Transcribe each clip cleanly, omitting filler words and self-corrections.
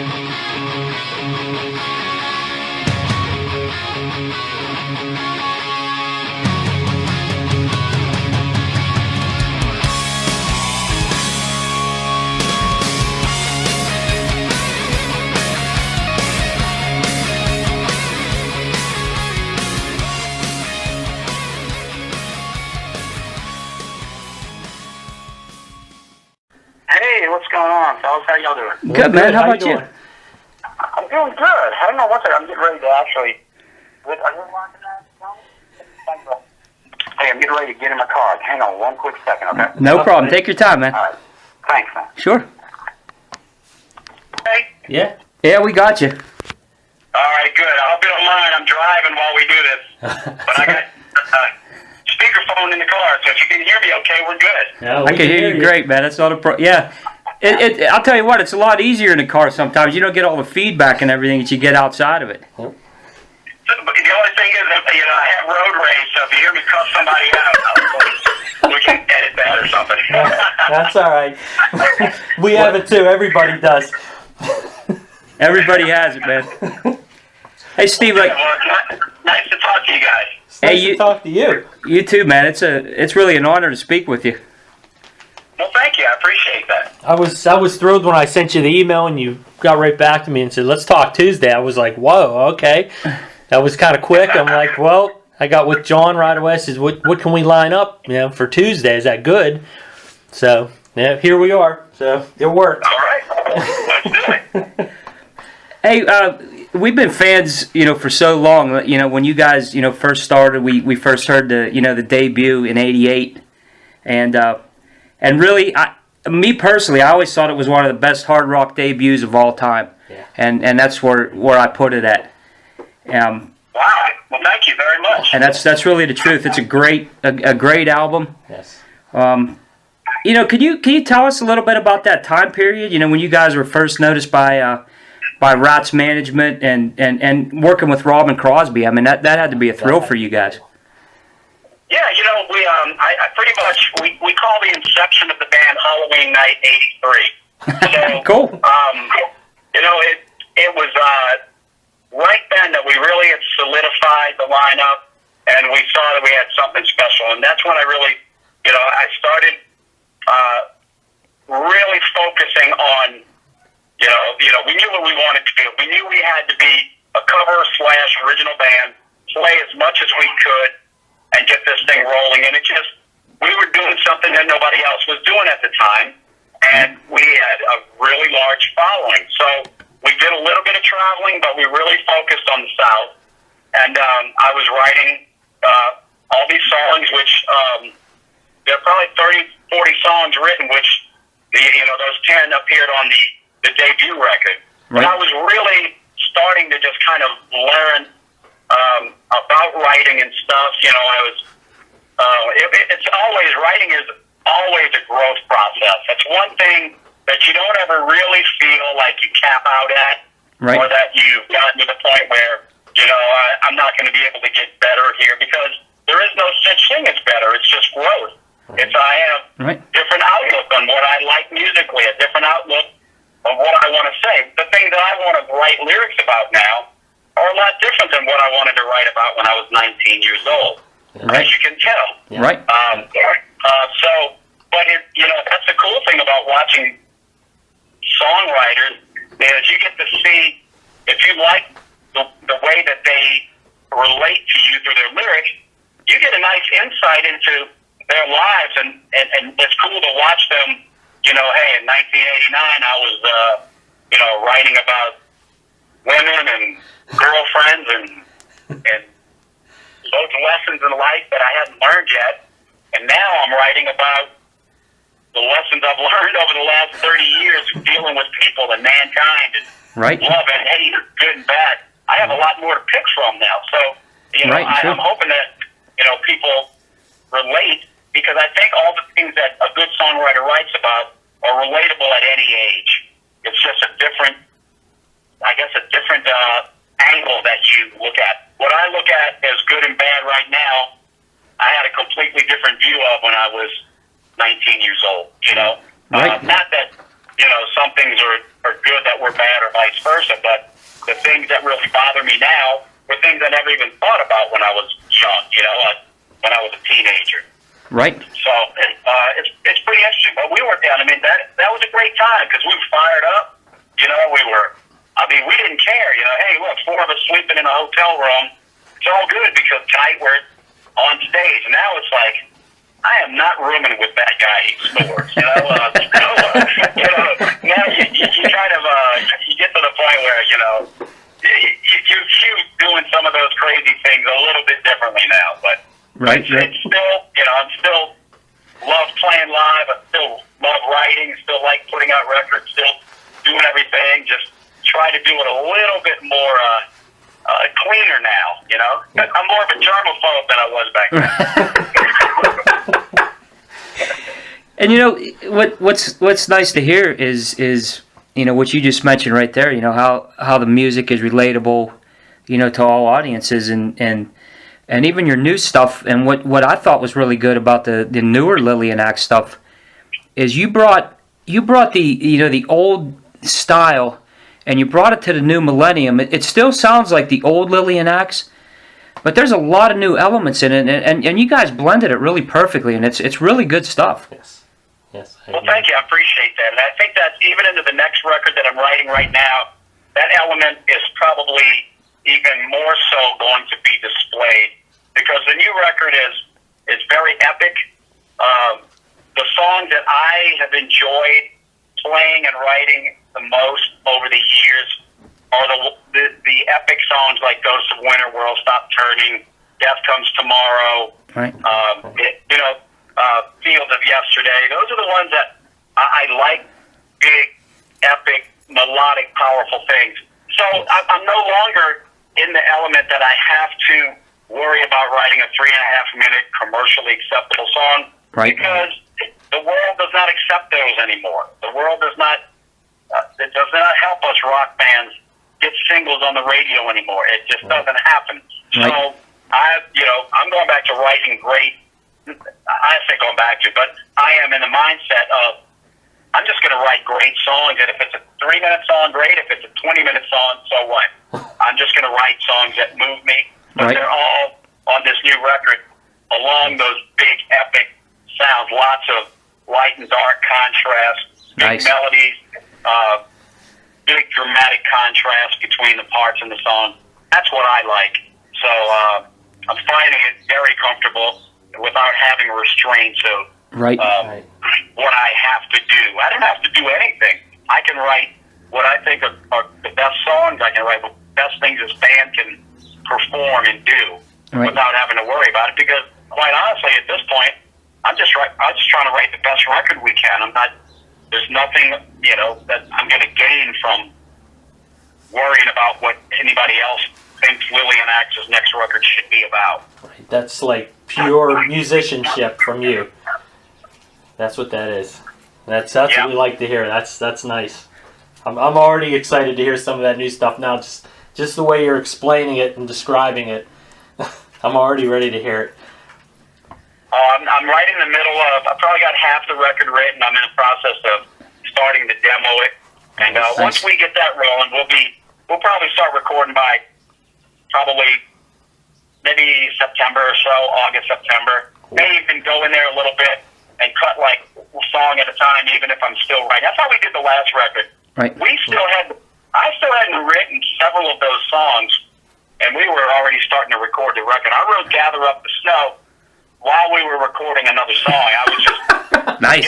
Hey, what's going on, fellas? How y'all doing? Good, man. How about you? I'm doing good. I don't know what I'm getting ready to actually... Are you unlocking that? Hey, I'm getting ready to get in my car. Hang on one quick second, okay? No problem. Take your time, man. All right. Thanks, man. Sure. Hey? Yeah? Yeah, we got you. All right, good. I hope you don't mind. I'm driving while we do this. But I got speakerphone in the car, so if you can hear me okay, we're good. No, I can hear you great, man. That's not a problem. Yeah. I'll tell you what, it's a lot easier in the car sometimes. You don't get all the feedback and everything that you get outside of it. But the only thing is, I have road rage, so if you hear me cuss somebody out, we can edit that or something. That's all right. We have it too. Everybody does. Everybody has it, man. Hey, Steve. Nice to talk to you guys. It's nice to talk to you. You too, man. It's really an honor to speak with you. Well, thank you. I appreciate that. I was thrilled when I sent you the email and you got right back to me and said, let's talk Tuesday. I was like, whoa, okay. That was kind of quick. I'm like, well, I got with John right away. I says, what can we line up, for Tuesday? Is that good? So, yeah, here we are. So, it worked. All right. Let's do it. Hey, we've been fans, for so long. When you guys, first started, we first heard the debut in '88, and really, me personally, I always thought it was one of the best hard rock debuts of all time, and that's where I put it at. Wow. Well, thank you very much. And that's really the truth. It's a great album. Yes. Can you tell us a little bit about that time period? When you guys were first noticed by Rat's management and working with Robin Crosby. I mean, that had to be a thrill for you guys. Yeah, we I pretty much we call the inception of the band Halloween Night '83. So, cool. It was right then that we really had solidified the lineup, and we saw that we had something special, and that's when I really, I started really focusing on. We knew what we wanted to do. We knew we had to be a cover/original band, play as much as we could, and get this thing rolling. And we were doing something that nobody else was doing at the time, and we had a really large following. So we did a little bit of traveling, but we really focused on the South. And I was writing all these songs, which there are probably 30, 40 songs written, which those 10 appeared on the debut record. Right. And I was really starting to just kind of learn about writing and stuff. Writing is always a growth process. It's one thing that you don't ever really feel like you cap out at, right, or that you've gotten to the point where, I'm not going to be able to get better here, because there is no such thing as better. It's just growth. I have different outlook on what I like musically, a different outlook of what I want to say. The things that I want to write lyrics about now are a lot different than what I wanted to write about when I was 19 years old, as you can tell. Right. That's the cool thing about watching songwriters is you get to see, if you like the way that they relate to you through their lyrics, you get a nice insight into their lives, and it's cool to watch them. Hey, in 1989, I was, writing about women and girlfriends and loads of lessons in life that I hadn't learned yet. And now I'm writing about the lessons I've learned over the last 30 years dealing with people and mankind and love and hate, good and bad. I have a lot more to pick from now. So, I'm hoping that, people relate, because I think all the things that a good songwriter writes about are relatable at any age. It's just a different angle that you look at. What I look at as good and bad right now, I had a completely different view of when I was 19 years old. Not that some things are good that were bad or vice versa, but the things that really bother me now were things I never even thought about when I was young, when I was a teenager. Right. So it's pretty interesting. But we were down. I mean, that was a great time because we were fired up. We didn't care. Hey, look, 4 of us sleeping in a hotel room. It's all good because tonight we're on stage. And now it's like, I am not rooming with that guy he snores. Now you kind of you get to the point where you choose doing some of those crazy things a little bit differently now. But right. it's still, I'm still love playing live. I still love writing. Still like putting out records. Still doing everything. Just try to do it a little bit more cleaner now. I'm more of a germaphobe than I was back then. And what's nice to hear is what you just mentioned right there. How the music is relatable, to all audiences, and even your new stuff. And what I thought was really good about the newer Lillian Axe stuff is you brought the old style and you brought it to the new millennium. It still sounds like the old Lillian Axe, but there's a lot of new elements in it, and you guys blended it really perfectly, and it's really good stuff. Yes. Well, thank you. I appreciate that. And I think that even into the next record that I'm writing right now, that element is probably even more so going to be displayed because the new record is very epic. The songs that I have enjoyed playing and writing the most over the years are the epic songs like Ghost of Winter, World Stop Turning, Death Comes Tomorrow, right. Fields of Yesterday. Those are the ones that I like, big, epic, melodic, powerful things. So I'm no longer in the element that I have to worry about writing a 3.5-minute commercially acceptable song, right. Because the world does not accept those anymore. The world does not. It does not help us rock bands get singles on the radio anymore. It just doesn't happen. Right. So I'm going back to writing great. I say going back to, but I am in the mindset of I'm just going to write great songs, and if it's a 3-minute song, great. If it's a 20-minute song, so what? I'm just going to write songs that move me, but right. They're all on this new record along those big epic sounds. Lots of light and dark contrast, big nice. melodies, big dramatic contrast between the parts in the song. That's what I like. So I'm finding it very comfortable without having restraints of right. what I have to do. I don't have to do anything. I can write what I think are the best songs. I can write the best things this band can perform and do right. without having to worry about it. Because quite honestly, at this point, I'm just trying to write the best record we can. There's nothing, that I'm going to gain from worrying about what anybody else thinks Lillian Axe's next record should be about. Right. That's like pure musicianship from you. That's what that is. That's what we like to hear. That's nice. I'm already excited to hear some of that new stuff now. Just the way you're explaining it and describing it, I'm already ready to hear it. I'm right in the middle of. I probably got half the record written. I'm in the process of starting to demo it, and once we get that rolling, we'll probably start recording by probably maybe September or so, August, September. Maybe even go in there a little bit and cut like a song at a time, even if I'm still writing. That's how we did the last record. Right. I still hadn't written several of those songs, and we were already starting to record the record. I wrote "Gather Up the Snow" while we were recording another song. I was just nice.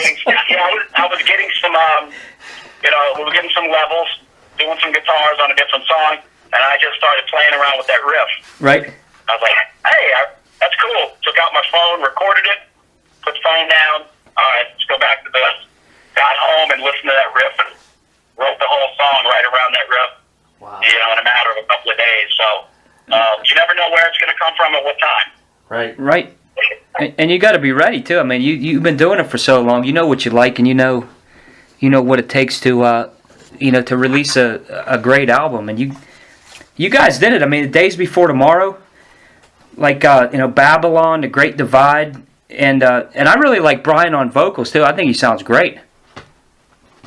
I was getting some, we were getting some levels, doing some guitars on a different song, and I just started playing around with that riff. Right. I was like, hey, that's cool. Took out my phone, recorded it, put the phone down. All right, let's go back to this. Got home and listened to that riff and wrote the whole song right around that riff. Wow. In a matter of a couple of days. So you never know where it's going to come from at what time. Right. Right. And you got to be ready too. I mean, you've been doing it for so long. You know what you like, and you know what it takes to to release a great album. And you guys did it. I mean, the Days Before Tomorrow, like Babylon, The Great Divide, and I really like Brian on vocals too. I think he sounds great.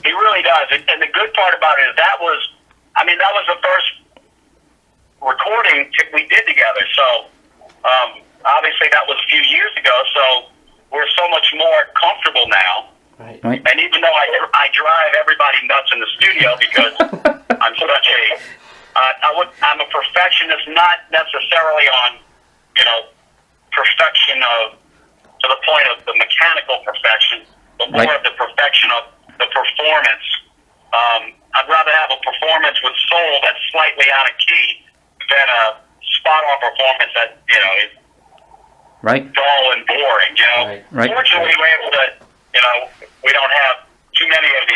He really does. And the good part about it is that was the first recording we did together. So obviously that was a few years ago. So we're so much more comfortable now. Right. And even though I drive everybody nuts in the studio because I'm such I'm a perfectionist, not necessarily on, perfection to the point of the mechanical perfection, but more of the perfection of the performance. I'd rather have a performance with soul that's slightly out of key than a spot-on performance that, is dull and boring, Right. Fortunately, we're able to, we don't have too many of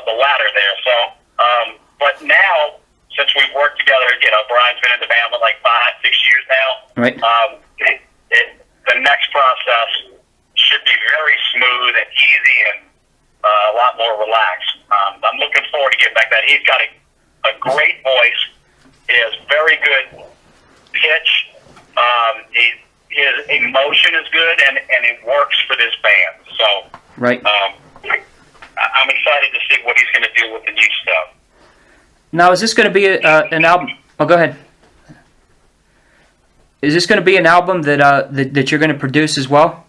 the latter there. So, but now, since we've worked together, Brian's been in the band for like 5-6 years now. Right. The next process should be very smooth and easy and a lot more relaxed. I'm looking forward to getting back to that. He's got a great voice. He has very good pitch. His emotion is good, and it works for this band. So, Right. I'm excited to see what he's going to do with the new stuff. Now, is this going to be an album? Oh, go ahead. Is this going to be an album that you're going to produce as well?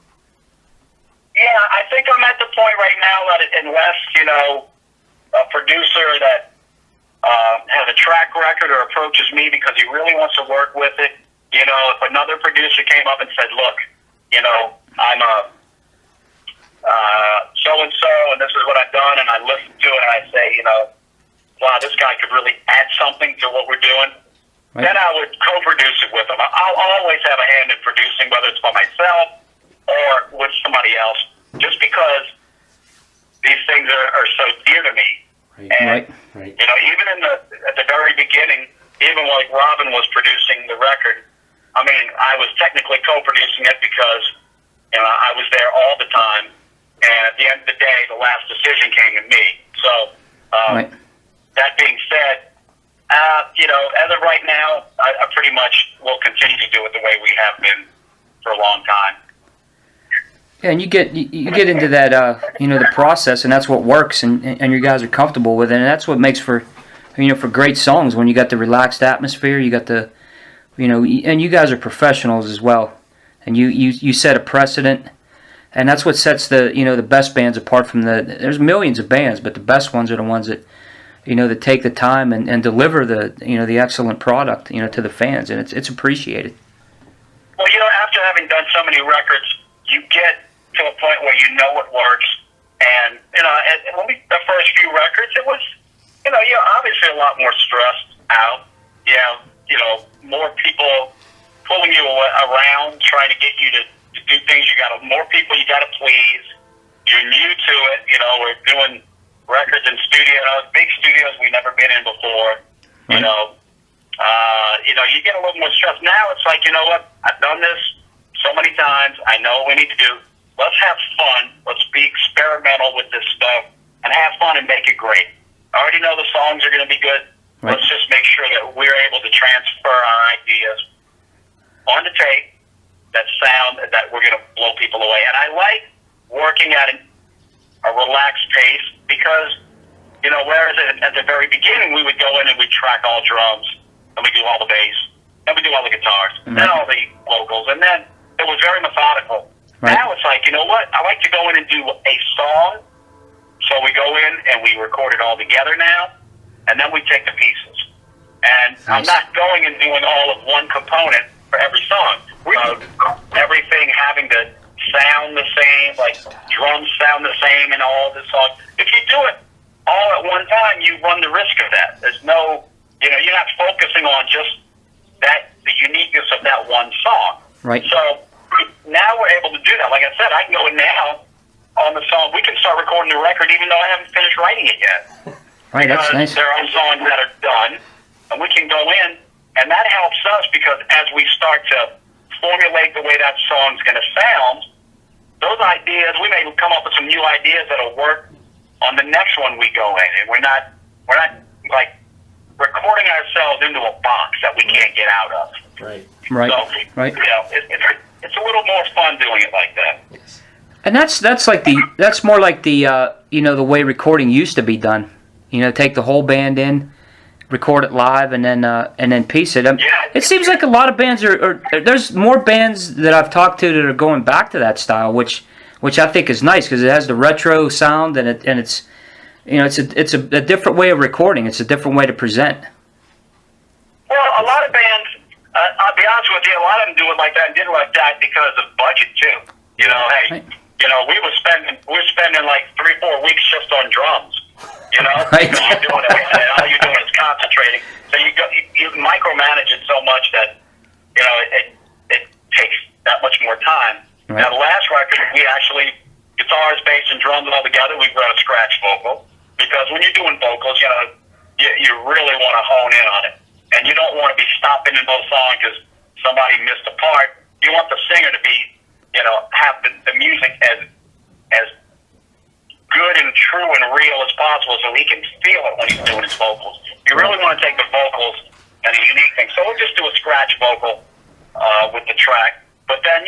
Yeah, I think I'm at the point right now that unless, a producer that has a track record or approaches me because he really wants to work with it, if another producer came up and said, look, I'm a so-and-so and this is what I've done, and I listen to it and I say, wow, this guy could really add something to what we're doing, then I would co-produce it with him. I'll always have a hand in producing, whether it's by myself or with somebody else, just because these things are so dear to me. And, Right. even at the very beginning, even like Robin was producing the record, I was technically co-producing it because, I was there all the time. And at the end of the day, the last decision came to me. So, that being said, as of right now, I pretty much will continue to do it the way we have been for a long time. Yeah, and you get into that the process, and that's what works, and you guys are comfortable with it, and that's what makes for great songs when you got the relaxed atmosphere, you got the and you guys are professionals as well, and you set a precedent, and that's what sets the best bands apart from there's millions of bands, but the best ones are the ones that that take the time and deliver the excellent product to the fans, and it's appreciated. Well, after having done so many records, you get to a point where you know what works, and the first few records, it was you're obviously a lot more stressed out. More people pulling you around, trying to get you to do things. More people you got to please. You're new to it. We're doing records in studios, big studios we've never been in before. Right. You get a little more stressed. Now it's like, what? I've done this so many times. I know what we need to do. Let's have fun. Let's be experimental with this stuff and have fun and make it great. I already know the songs are going to be good. Right. Let's just make sure that we're able to transfer our ideas onto tape that we're going to blow people away. And I like working at a relaxed pace because, whereas at the very beginning we would go in and we'd track all drums and we do all the bass and we do all the guitars and then all the vocals, and then it was very methodical. Right. Now it's like, I like to go in and do a song, so we go in and we record it all together now, and then we take the pieces. And I'm not going and doing all of one component for every song. Everything having to sound the same, like drums sound the same in all the songs. If you do it all at one time, you run the risk of that. There's no, you're not focusing on just the uniqueness of that one song. Right. So now we're able to do that. Like I said, I can go in now on the song. We can start recording the record even though I haven't finished writing it yet. Right, that's nice. There are songs that are done, and we can go in, and that helps us because as we start to formulate the way that song's going to sound, those ideas, we may come up with some new ideas that'll work on the next one we go in, and we're not like recording ourselves into a box that we can't get out of. Right. Right. So, right. It's a little more fun doing it like that. And that's more like the the way recording used to be done. Take the whole band in, record it live, and then piece it. It seems like a lot of bands are there's more bands that I've talked to that are going back to that style, which I think is nice because it has the retro sound and it's it's a different way of recording. It's a different way to present. Well, a lot of bands, I'll be honest with you, a lot of them do it like that and did it like that because of budget too. Hey, Right. we were spending like 3-4 weeks just on drums. Right. Because you're doing it, and all you're doing is concentrating. So you micromanage it so much that it takes that much more time. Right. Now the last record, we actually guitars, bass, and drums all together. We wrote a scratch vocal because when you're doing vocals, you really want to hone in on it, and you don't want to be stopping in both songs because somebody missed a part. You want the singer to be, have the music as good and true and real as possible so he can feel it when he's doing his vocals. You really want to take the vocals and a unique thing. So we'll just do a scratch vocal with the track. But then,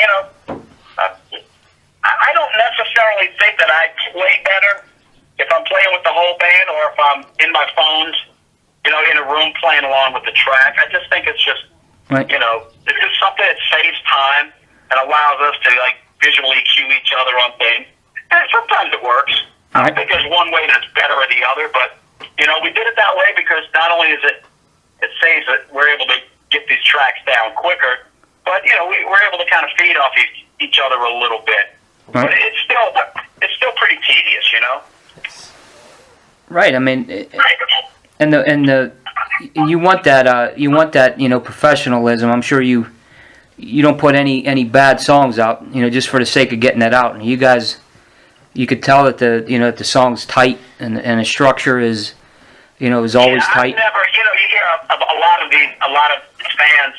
I don't necessarily think that I play better if I'm playing with the whole band or if I'm in my phones, in a room playing along with the track. I just think it's just, Right. it's just something that saves time and allows us to visually cue each other on things. And sometimes it works. I Right. think there's one way that's better or the other, but we did it that way because not only is it saves it, we're able to get these tracks down quicker, but we're able to kind of feed off each other a little bit. Right. But it's still pretty tedious, Right. I mean, you want that professionalism. I'm sure you don't put any bad songs out just for the sake of getting that out. And you guys, you could tell that the song's tight and the structure is always tight. I've never, you hear a lot of fans,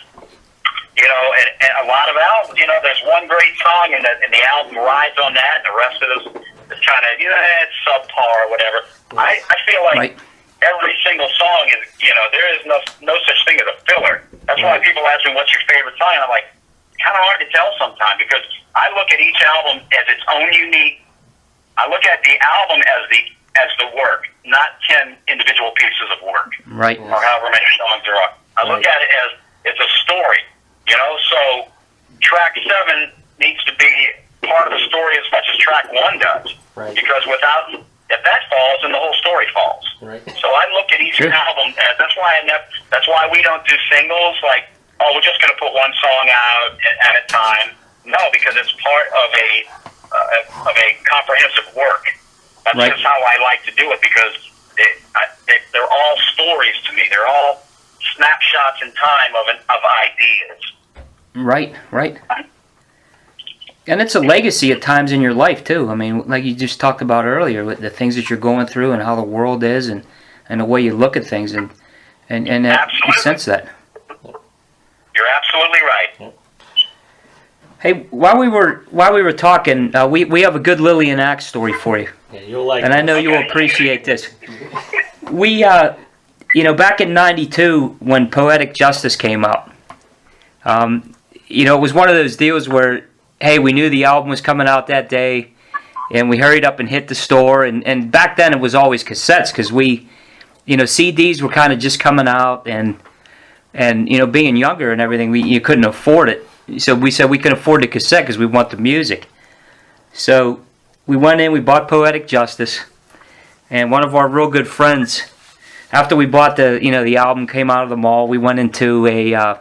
and a lot of albums. There's one great song and the album rides on that, and the rest of it is kind of it's subpar or whatever. I feel like. Right. Every single song is, there is no such thing as a filler. That's why people ask me, what's your favorite song? And I'm like, kind of hard to tell sometimes because I look at each album as its own unique. I look at the album as the work, not 10 individual pieces of work. Right. Or however many songs there are. I look at it as it's a story, so track 7 needs to be part of the story as much as track 1 does. Right. Because if that falls, then the whole story falls. Right. So I look at each album as that's why we don't do singles like, oh, we're just going to put one song out at a time. No, because it's part of a comprehensive work. That's Right. just how I like to do it because they're all stories to me. They're all snapshots in time of ideas. Right. And it's a legacy at times in your life too. I mean, like you just talked about earlier, with the things that you're going through and how the world is, and the way you look at things, and that, you sense that. You're absolutely right. Hey, while we were talking, we have a good Lillian Axe story for you, Yeah, you'll like and I know you will appreciate this. We, back in '92 when Poetic Justice came out, it was one of those deals where, hey, we knew the album was coming out that day, and we hurried up and hit the store. And back then it was always cassettes because CDs were kind of just coming out, and being younger and everything, you couldn't afford it. So we said we could afford the cassette because we want the music. So we went in, we bought Poetic Justice, and one of our real good friends, after we bought the album, came out of the mall, we went into a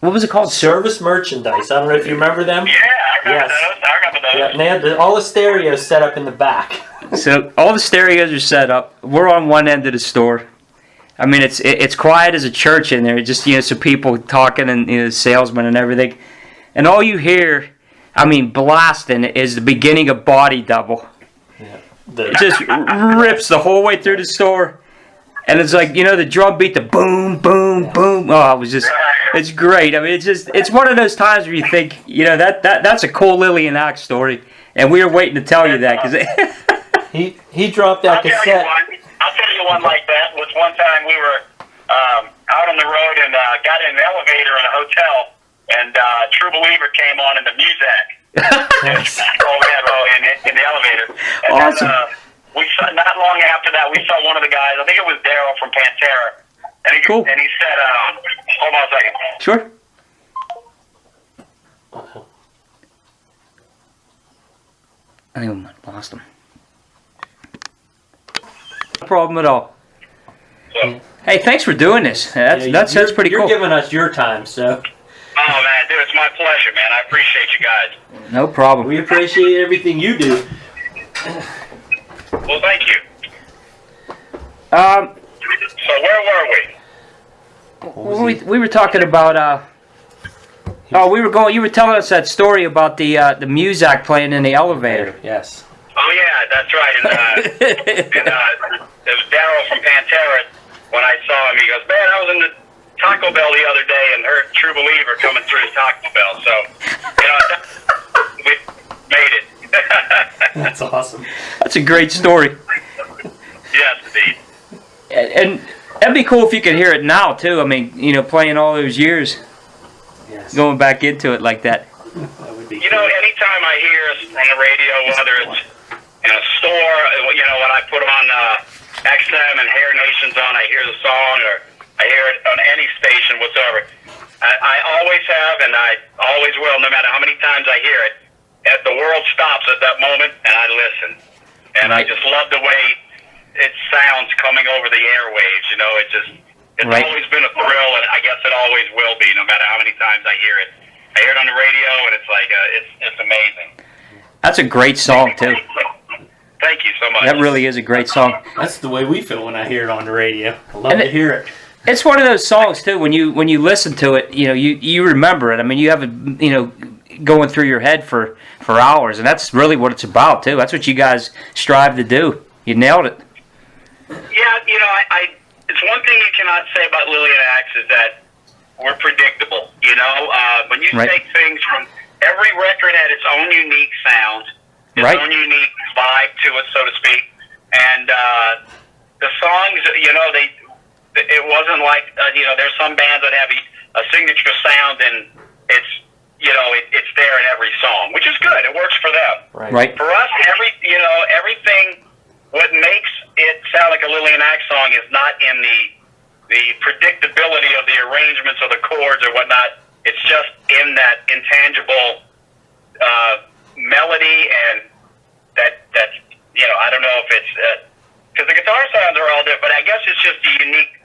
what was it called? Service Merchandise. I don't know if you remember them. Yeah, I remember those. Yeah, and they had all the stereos set up in the back. So all the stereos are set up. We're on one end of the store. I mean, it's quiet as a church in there. Just some people talking and salesmen and everything, and all you hear, blasting, is the beginning of Body Double. Yeah. It just rips the whole way through the store, and it's like the drum beat, the boom, boom, boom. Oh, it's great. I mean, it's one of those times where you think, that's a cool Lillian Axe story, and we were waiting to tell you that because he dropped that cassette. I'll tell you one like that. Was one time we were out on the road and got in an elevator in a hotel, and True Believer came on in the music. In the elevator. And awesome. I think it was Daryl from Pantera. And he, Cool. And he said, hold on a second. Sure. I think I lost him. No problem at all. So, Hey, thanks for doing this. That's pretty You're cool. giving us your time, so oh, man, dude, it's my pleasure, man. I appreciate you guys. No problem. we appreciate everything you do. Well, thank you. Um, So where were we? we were talking about you were telling us that story about the Muzak playing in the elevator. Yes. Oh, yeah, that's right. And it was Daryl from Pantera. When I saw him, he goes, man, I was in the Taco Bell the other day and heard True Believer coming through Taco Bell. So, we made it. That's awesome. That's a great story. Yes, indeed. And that'd be cool if you could hear it now too. I mean, playing all those years, Yes. going back into it like that. That would be Anytime I hear us on the radio, whether it's in a store, when I put on XM and Hair Nation's on, I hear the song, or I hear it on any station whatsoever. I always have, and I always will, no matter how many times I hear it. The world stops at that moment, and I listen. And I just love the way it sounds coming over the airwaves. It's Right. always been a thrill, and I guess it always will be, no matter how many times I hear it. I hear it on the radio, and it's like it's amazing. That's a great song too. Thank you so much. That really is a great song. That's the way we feel when I hear it on the radio. I love And to hear it. It's one of those songs too. When you listen to it, you remember it. I mean, you have it, going through your head for hours, and that's really what it's about too. That's what you guys strive to do. You nailed it. Yeah, it's one thing you cannot say about Lillian Axe is that we're predictable. When you Right. take things from every record had its own unique sound, its Right. own unique vibe to it, so to speak, and the songs, it wasn't like there's some bands that have a signature sound and it's it's there in every song, which is good. It works for them. Right. For us, everything, what makes it sound like a Lillian Axe song is not in the predictability of the arrangements of the chords or whatnot. It's just in that intangible melody, and that I don't know if it's because the guitar sounds are all different, but I guess it's just the unique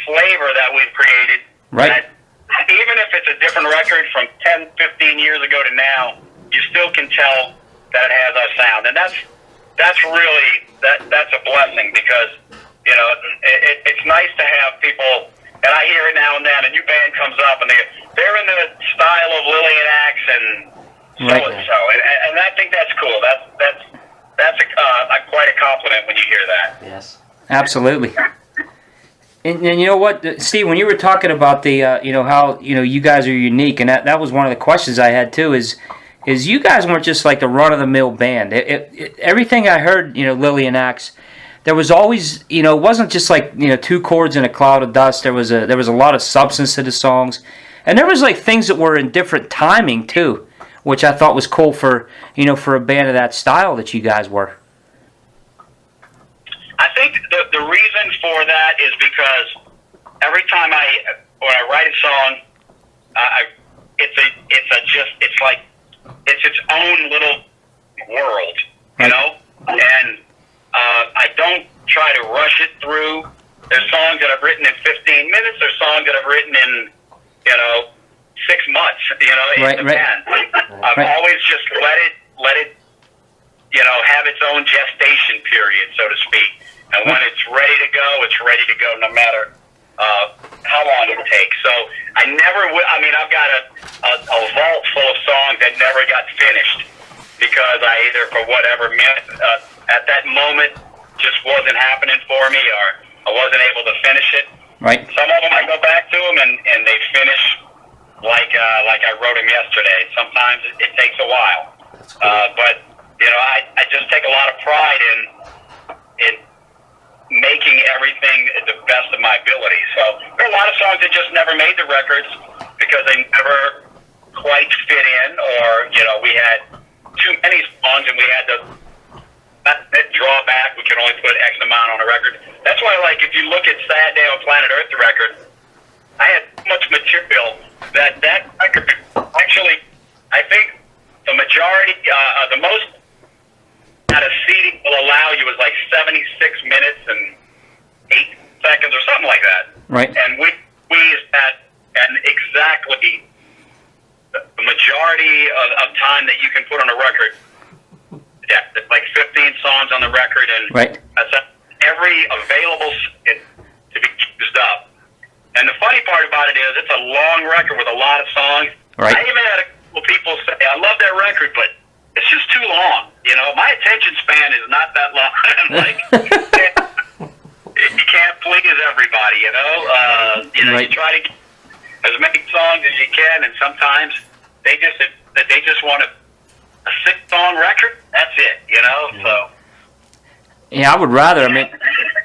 flavor that we've created. Right. That even if it's a different record from 10, 15 years ago to now, you still can tell that it has our sound, and that's really that's a blessing, because it's nice to have people, and I hear it now and then. A new band comes up and they're in the style of Lillian Axe and so and so, and I think that's cool. That's quite a compliment when you hear that. Yes. Absolutely. And you know what, Steve, when you were talking about the how you guys are unique, and that was one of the questions I had too, is you guys weren't just like the run of the mill band. Everything I heard, Lillian Axe, there was always, it wasn't just like two chords in a cloud of dust. There was a lot of substance to the songs, and there was like things that were in different timing too, which I thought was cool for for a band of that style that you guys were. I think the reason for that is because every time when I write a song, it's its own little world, and I don't try to rush it through. There's songs that I've written in 15 minutes. There's songs that I've written in 6 months. It depends. I've always just let it have its own gestation period, so to speak. And when it's ready to go, no matter how long it takes. So I never would. I mean, I've got a vault full of songs that never got finished because I either, for whatever at that moment, just wasn't happening for me, or I wasn't able to finish it. Right. Some of them I go back to them and they finish like I wrote them yesterday. Sometimes it takes a while. That's cool. But I just take a lot of pride in making everything the best of my ability. So there are a lot of songs that just never made the records because they never quite fit in, or we had too many songs and we had to drawback. We can only put X amount on a record. That's why, like, if you look at Sad Day on Planet Earth, the record, I had so much material that record actually, I think the majority, the most that a CD will allow you is like 76 minutes and 8 seconds or something like that. Right. And we squeezed that and exactly the majority of time that you can put on a record. Yeah, like 15 songs on the record, and right. That's every available second to be used up. And the funny part about it is it's a long record with a lot of songs. Right. I even had a couple people say, I love that record, but it's just too long. You know, my attention span is not that long. Like, you can't please everybody, you know? Right. You try to get as many songs as you can, and sometimes they just want a 6-song record. That's it, you know? So. Yeah, I would rather. I mean,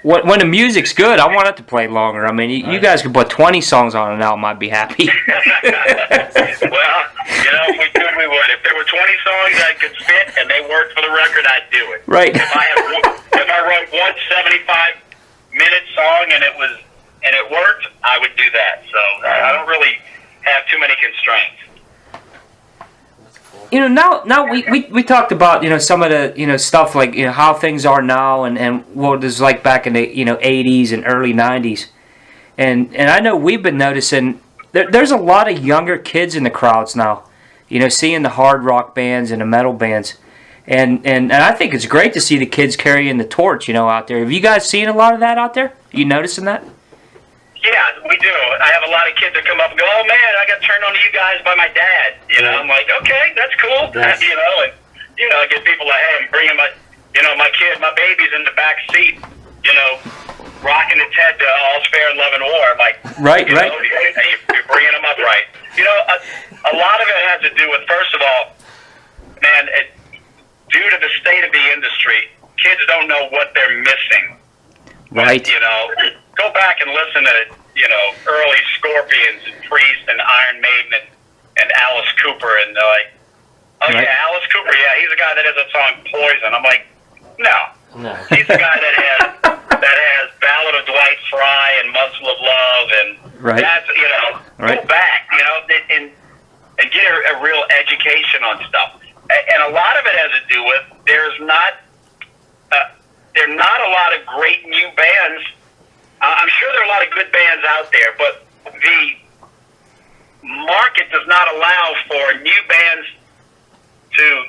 when the music's good, I want it to play longer. I mean, you guys could put 20 songs on an album, I'd be happy. Well, you know, if we could, we would. If there were 20 songs I could fit and they worked for the record, I'd do it. Right. If I wrote one 75-minute song and it worked, I would do that. So I don't really have too many constraints. You know, now we talked about, you know, some of the, you know, stuff like, you know, how things are now and what it was like back in the, you know, 80s and early 90s. And I know we've been noticing there's a lot of younger kids in the crowds now, you know, seeing the hard rock bands and the metal bands. And I think it's great to see the kids carrying the torch, you know, out there. Have you guys seen a lot of that out there? You noticing that? Yeah, we do. I have a lot of kids that come up and go, oh, man, I got turned on to you guys by my dad. You know, I'm like, okay, that's cool. Yes. You know, and, you know, I get people like, hey, I'm bringing my kid, my baby's in the back seat, you know, rocking its head to All's Fair in Love and War. I'm like, right. Know, you're bringing them up right. You know, a lot of it has to do with, first of all, man, due to the state of the industry, kids don't know what they're missing. Right. You know, go back and listen to, you know, early Scorpions and Priest and Iron Maiden and Alice Cooper, and they're like, oh, right. yeah, Alice Cooper, yeah, he's the guy that has a song Poison. I'm like, no. He's the guy that has Ballad of Dwight Fry and Muscle of Love, and right. That's, you know, right. Go back, you know, and get a real education on stuff. And a lot of it has to do with there are not a lot of great new bands. I'm sure there are a lot of good bands out there, but the market does not allow for new bands to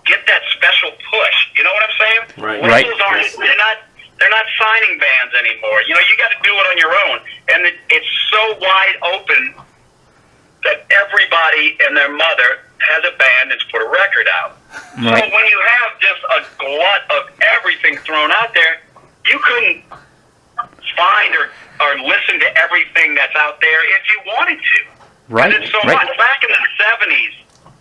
get that special push. You know what I'm saying? Right. Labels aren't. They're not signing bands anymore. You know, you got to do it on your own, and it's so wide open that everybody and their mother has a band that's put a record out. Right. So when you have just a glut of everything thrown out there, you couldn't find or listen to everything that's out there if you wanted to. Right. It's so right. much. Back in the 70s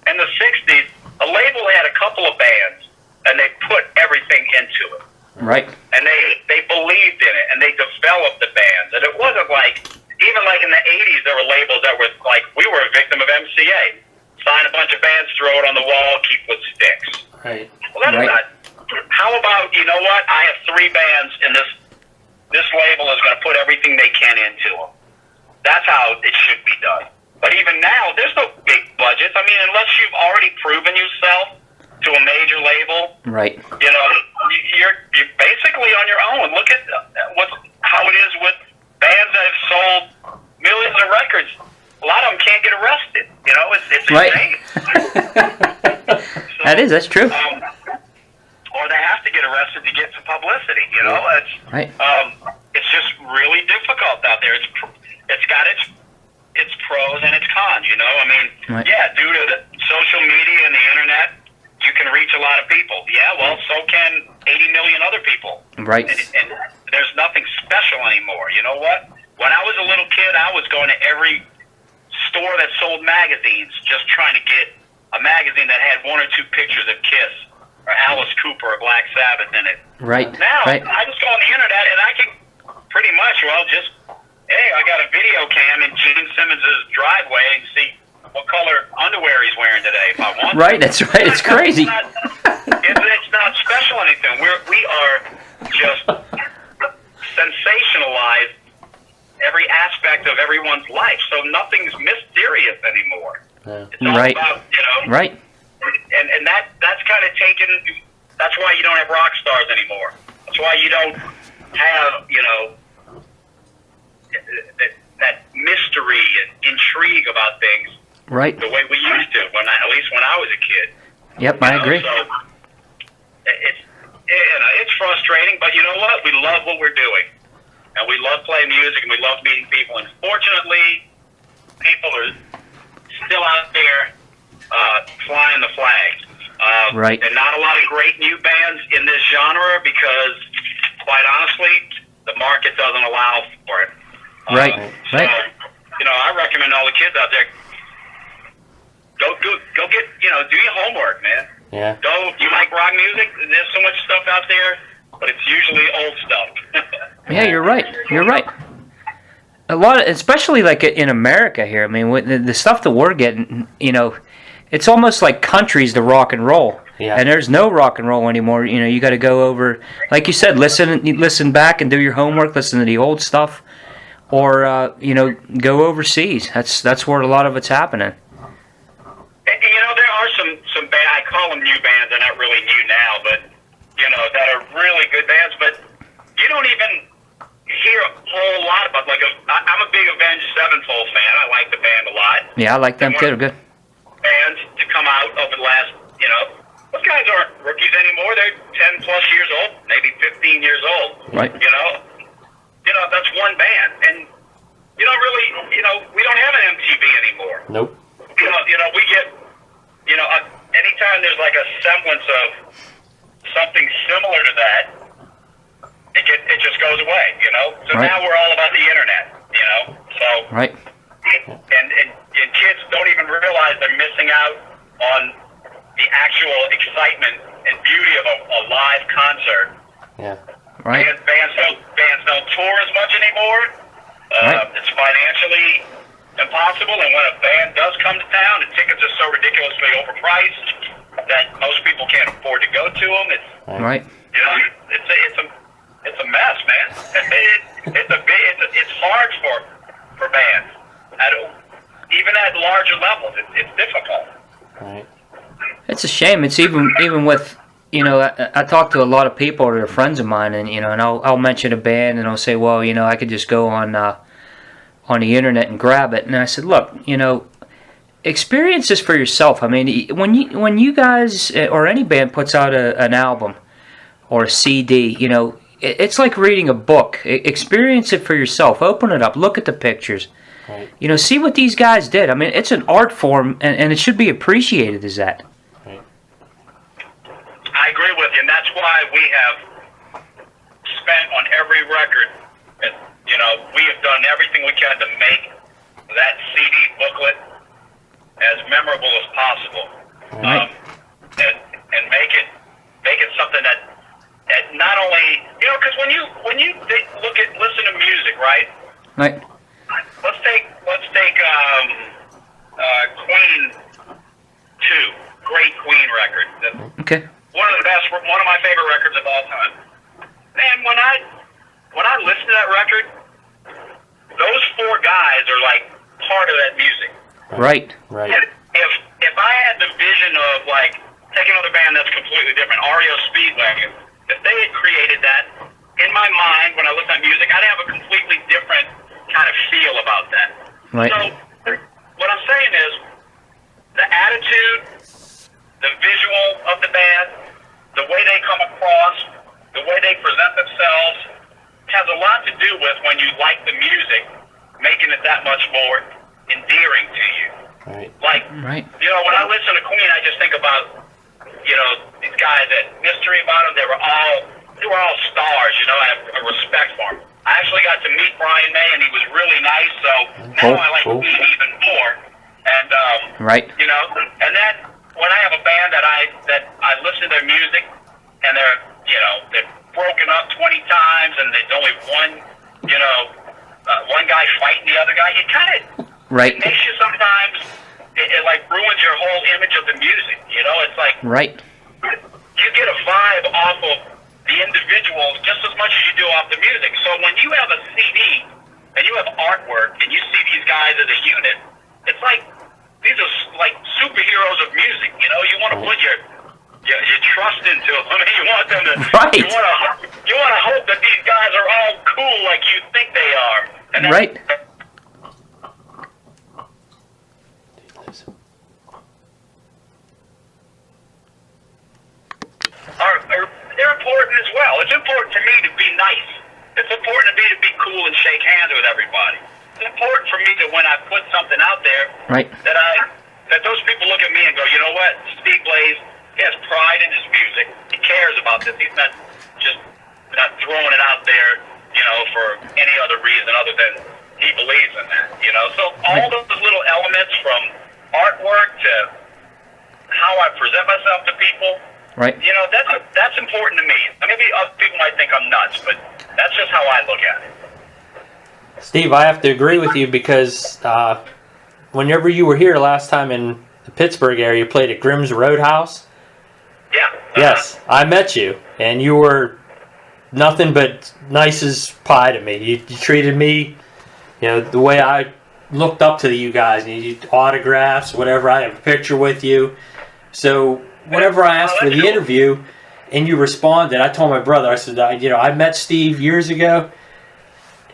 and the 60s, a label had a couple of bands, and they put everything into it. Right. And they believed in it, and they developed the bands. And it wasn't like, even like in the 80s, there were labels that were like, we were a victim of MCA. Sign a bunch of bands, throw it on the wall, keep what sticks. Right. Well, that's right. not. How about, you know what? I have 3 bands, and this label is going to put everything they can into them. That's how it should be done. But even now, there's no big budgets. I mean, unless you've already proven yourself to a major label, right. You know, you're basically on your own. Look at how it is with bands that have sold millions of records. A lot of them can't get arrested. You know, it's right. insane. That's true. Or they have to get arrested to get some publicity. You know, it's right. It's just really difficult out there. It's got its pros and its cons. You know, I mean, right. Yeah, due to the social media and the internet, you can reach a lot of people. Yeah, well, so can 80 million other people. Right. And there's nothing special anymore. You know what? When I was a little kid, I was going to every store that sold magazines, just trying to get a magazine that had 1 or 2 pictures of Kiss or Alice Cooper or Black Sabbath in it. Right. Now, right. I just go on the internet and I can pretty much, hey, I got a video cam in Gene Simmons' driveway and see what color underwear he's wearing today if I want. Right, that's right. It's crazy. It's It's not special anything. We are just sensationalized every aspect of everyone's life, so nothing's mysterious anymore. Yeah. It's all Right. about, Right. and that's kind of taken. That's why you don't have rock stars anymore. That's why you don't have that mystery and intrigue about things Right. the way we used to at least when I was a kid. Yep, I agree. So it's frustrating, but you know what? We love what we're doing, and we love playing music, and we love meeting people. And fortunately, people are still out there flying the flag. Right. And not a lot of great new bands in this genre because, quite honestly, the market doesn't allow for it. Right. So, Right. I recommend all the kids out there go get do your homework, man. Yeah. You like rock music? There's so much stuff out there, but it's usually old stuff. Yeah, you're right. You're right. A lot, especially like in America here. I mean, the stuff that we're getting, it's almost like country's the rock and roll. Yeah. And there's no rock and roll anymore. You got to go over, like you said, listen back and do your homework. Listen to the old stuff, or go overseas. That's where a lot of it's happening. And, there are some band. I call them new bands. They're not really new now, but that are really good bands. But you don't even hear a whole lot about. I'm a big Avenged Sevenfold fan. I like the band a lot. Yeah, I like them too. They're good. Bands to come out over the last, those guys aren't rookies anymore. They're 10 plus years old, maybe 15 years old. Right. That's one band, and we don't have an MTV anymore. Nope. We get, anytime there's like a semblance of something similar to that, it just goes away, So Right. now we're all about the internet, So. Right. And kids don't even realize they're missing out on the actual excitement and beauty of a live concert. Yeah. Right. Bands don't tour as much anymore. Right. It's financially impossible, and when a band does come to town, the tickets are so ridiculously overpriced that most people can't afford to go to them. Right. It's a mess, man. It's hard for bands. Even at larger levels, it's difficult. Right. It's a shame. It's even with I talk to a lot of people that are friends of mine, and and I'll mention a band, and I'll say, well, I could just go on the internet and grab it. And I said, look, experience this for yourself. I mean, when you guys or any band puts out an album or a CD, it's like reading a book. Experience it for yourself. Open it up. Look at the pictures. Right. See what these guys did. I mean, it's an art form, and it should be appreciated as that. Right. I agree with you, and that's why we have spent on every record. And, we have done everything we can to make that CD booklet as memorable as possible, Right. and make it something that not only because when you listen to music, right? Right. Let's take Queen 2, great Queen record. Okay. One of my favorite records of all time. Man, when I listen to that record, those four guys are like part of that music. Right. Right. And if I had the vision of take another band that's completely different, REO Speedwagon, if they had created that in my mind when I listen to music, I'd have a completely different kind of feel about that. Right. So what I'm saying is the attitude, the visual of the band, the way they come across, the way they present themselves has a lot to do with when you like the music, making it that much more endearing to you. Right. Right. When I listen to Queen, I just think about, these guys that mystery about them. They were all stars, I have a respect for them. I actually got to meet Brian May, and he was really nice, so now I like Queen even more. And, Right. and then when I have a band that I listen to their music, and they're broken up 20 times, and there's only one guy fighting the other guy, it kind of Right. makes you sometimes, it like ruins your whole image of the music, it's like, Right. you get a vibe off of the individual just as much as you do off the music. So when you have a CD and you have artwork and you see these guys as a unit, it's like these are like superheroes of music. You know, you want to put your trust into them. You want them to. Right. You want to hope that these guys are all cool like you think they are. And that's, Right. They're important as well. It's important for me to be nice. It's important to me to be cool and shake hands with everybody. It's important for me to, when I put something out there, Right. that those people look at me and go, you know what, Steve Blaze, he has pride in his music. He cares about this. He's not just not throwing it out there, you know, for any other reason other than he believes in that, you know. So all those little elements from artwork to how I present myself to people, Right. you know, that's important to me. Maybe other people might think I'm nuts, but that's just how I look at it. Steve, I have to agree with you because whenever you were here last time in the Pittsburgh area, you played at Grimm's Roadhouse. Yeah. Yes, I met you, and you were nothing but nice as pie to me. You treated me, you know, the way I looked up to you guys. You autographs, whatever. I have a picture with you. So whenever I asked for the interview, and you responded, I told my brother, I said, I met Steve years ago,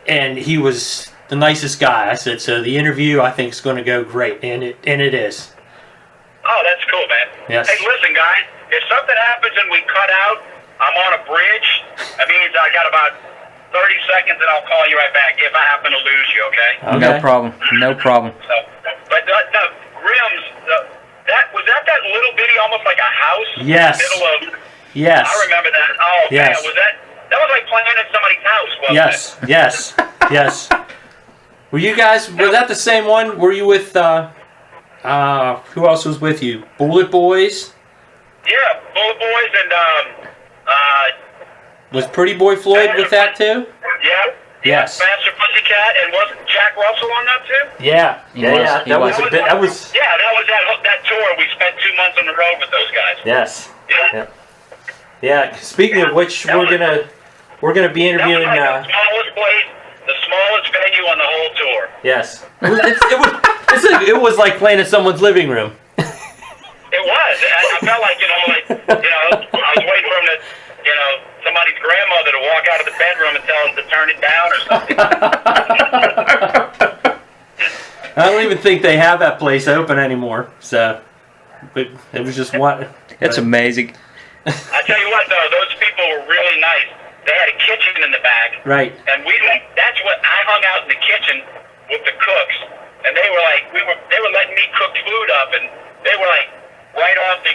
and he was the nicest guy. I said, so the interview I think is going to go great, and it is. Oh, that's cool, man. Yes. Hey, listen, guys, if something happens and we cut out, I'm on a bridge. That means I got about 30 seconds, and I'll call you right back if I happen to lose you, okay? No problem. No problem. So, but no, Grimm's, was that little bitty, almost like a house? Yes. In the middle of, Yes. I remember that. Oh, Yes. man, that was like playing at somebody's house, wasn't Yes, it? yes, yes. Were you guys, was that the same one? Were you with, who else was with you? Bullet Boys? Yeah, Bullet Boys and, Was Pretty Boy Floyd with that too? yeah. Yes. Master Pussycat, and wasn't Jack Russell on that too? Yeah, He was. That was a bit, that was, Yeah, that was that tour. We spent 2 months on the road with those guys. yes. Yeah. Yeah, speaking of which, we're gonna be interviewing, That was like the smallest place, the smallest venue on the whole tour. yes. It was like playing in someone's living room. It was. I felt like, I was waiting for him to, somebody's grandmother to walk out of the bedroom and tell him to turn it down or something. I don't even think they have that place open anymore, so, but it was just one. It's amazing. I tell you what, though, those people were really nice. They had a kitchen in the back. Right. And that's what I hung out in the kitchen with the cooks, and they were like, they were letting me cook food up, and they were like, right off the,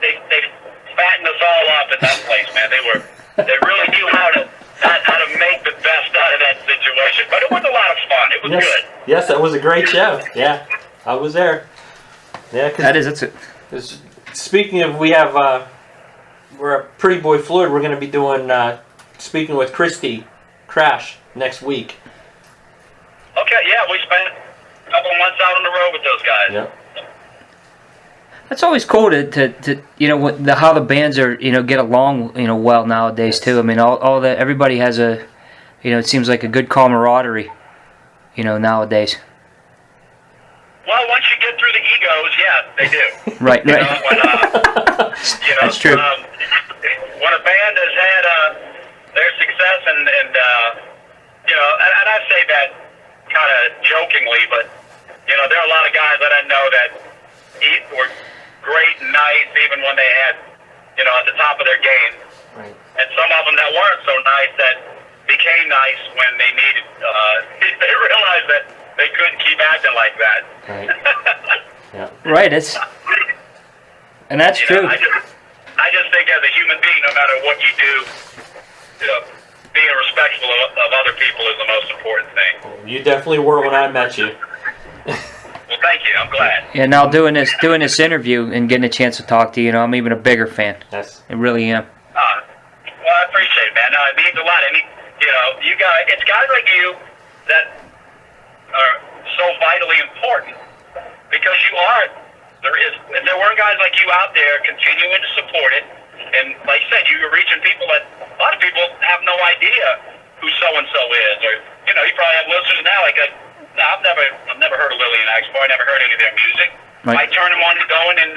they fattened us all up at that place, man. They really knew how to make the best out of that situation. But it was a lot of fun. It was good. Yes, that was a great show. Yeah, I was there. Yeah, That's it. because speaking of, we're at Pretty Boy Floyd. We're going to be doing speaking with Christy Crash next week. Okay, yeah, we spent a couple of months out on the road with those guys. Yep. That's always cool to how the bands are get along well nowadays too. I mean all the everybody has a it seems like a good camaraderie nowadays. Well, once you get through the egos, yeah, they do. Right. When, That's true. When a band has had their success and I say that kind of jokingly, but there are a lot of guys that I know that were great and nice even when they had at the top of their game, Right. and some of them that weren't so nice that became nice when they needed. They realized that they couldn't keep acting like that. Right. Yeah. Right. And that's true. I just think as a human being, no matter what you do, being respectful of other people is the most important thing. You definitely were when I met you. Well, thank you. I'm glad. Yeah. Now doing this interview and getting a chance to talk to you, I'm even a bigger fan. Yes. I really am. Well, I appreciate it, man. No, it means a lot. I mean, you guys, it's guys like you that are so vitally important because you are. If there weren't guys like you out there continuing to support it, And like you said, you're reaching people that a lot of people have no idea who so-and-so is. Or, you know, you probably have listeners now like, no, I've never heard of Lillian Axe before. I never heard any of their music. Right. I turn them on to going and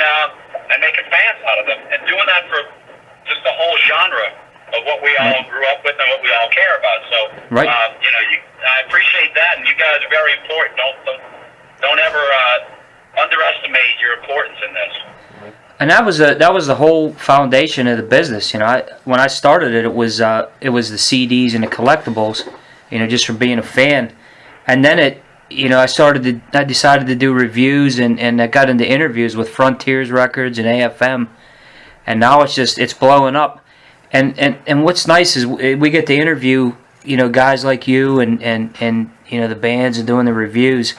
making fans out of them. And doing that for just the whole genre of what we all grew up with and what we all care about. So, Right. you know, I appreciate that, and you guys are very important. Don't ever underestimate your importance in this. And that was the whole foundation of the business. You know, when I started it was the CDs and the collectibles. You know, just from being a fan, and then I decided to do reviews, and I got into interviews with Frontiers Records and AFM, and now it's blowing up. And what's nice is we get to interview, you know, guys like you and you know, the bands and doing the reviews,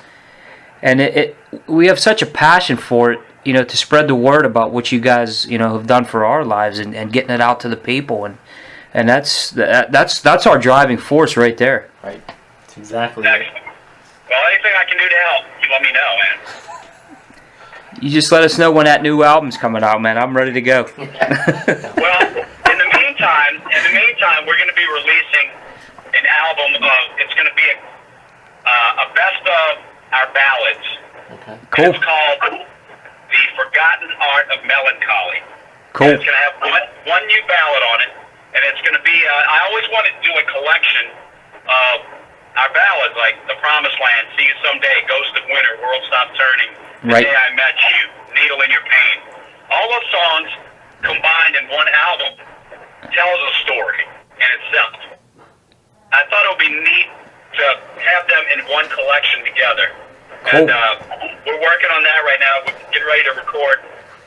and we have such a passion for it, you know, to spread the word about what you guys, you know, have done for our lives and getting it out to the people, and that's our driving force right there. Right. That's exactly it. Excellent. Well, anything I can do to help, you let me know, man. You just let us know when that new album's coming out, man. I'm ready to go. Well, in the meantime, we're going to be releasing an album of. It's going to be a best of our ballads. Okay. Cool. It's called The Forgotten Art of Melancholy. Cool. And it's going to have one new ballad on it, and it's going to be. I always wanted to do a collection of our ballads, like The Promised Land, See You Someday, Ghost of Winter, World Stop Turning, The Right. Day I Met You, Needle in Your Pain. All those songs combined in one album tells a story in itself. I thought it would be neat to have them in one collection together. Cool. And we're working on that right now. We're getting ready to record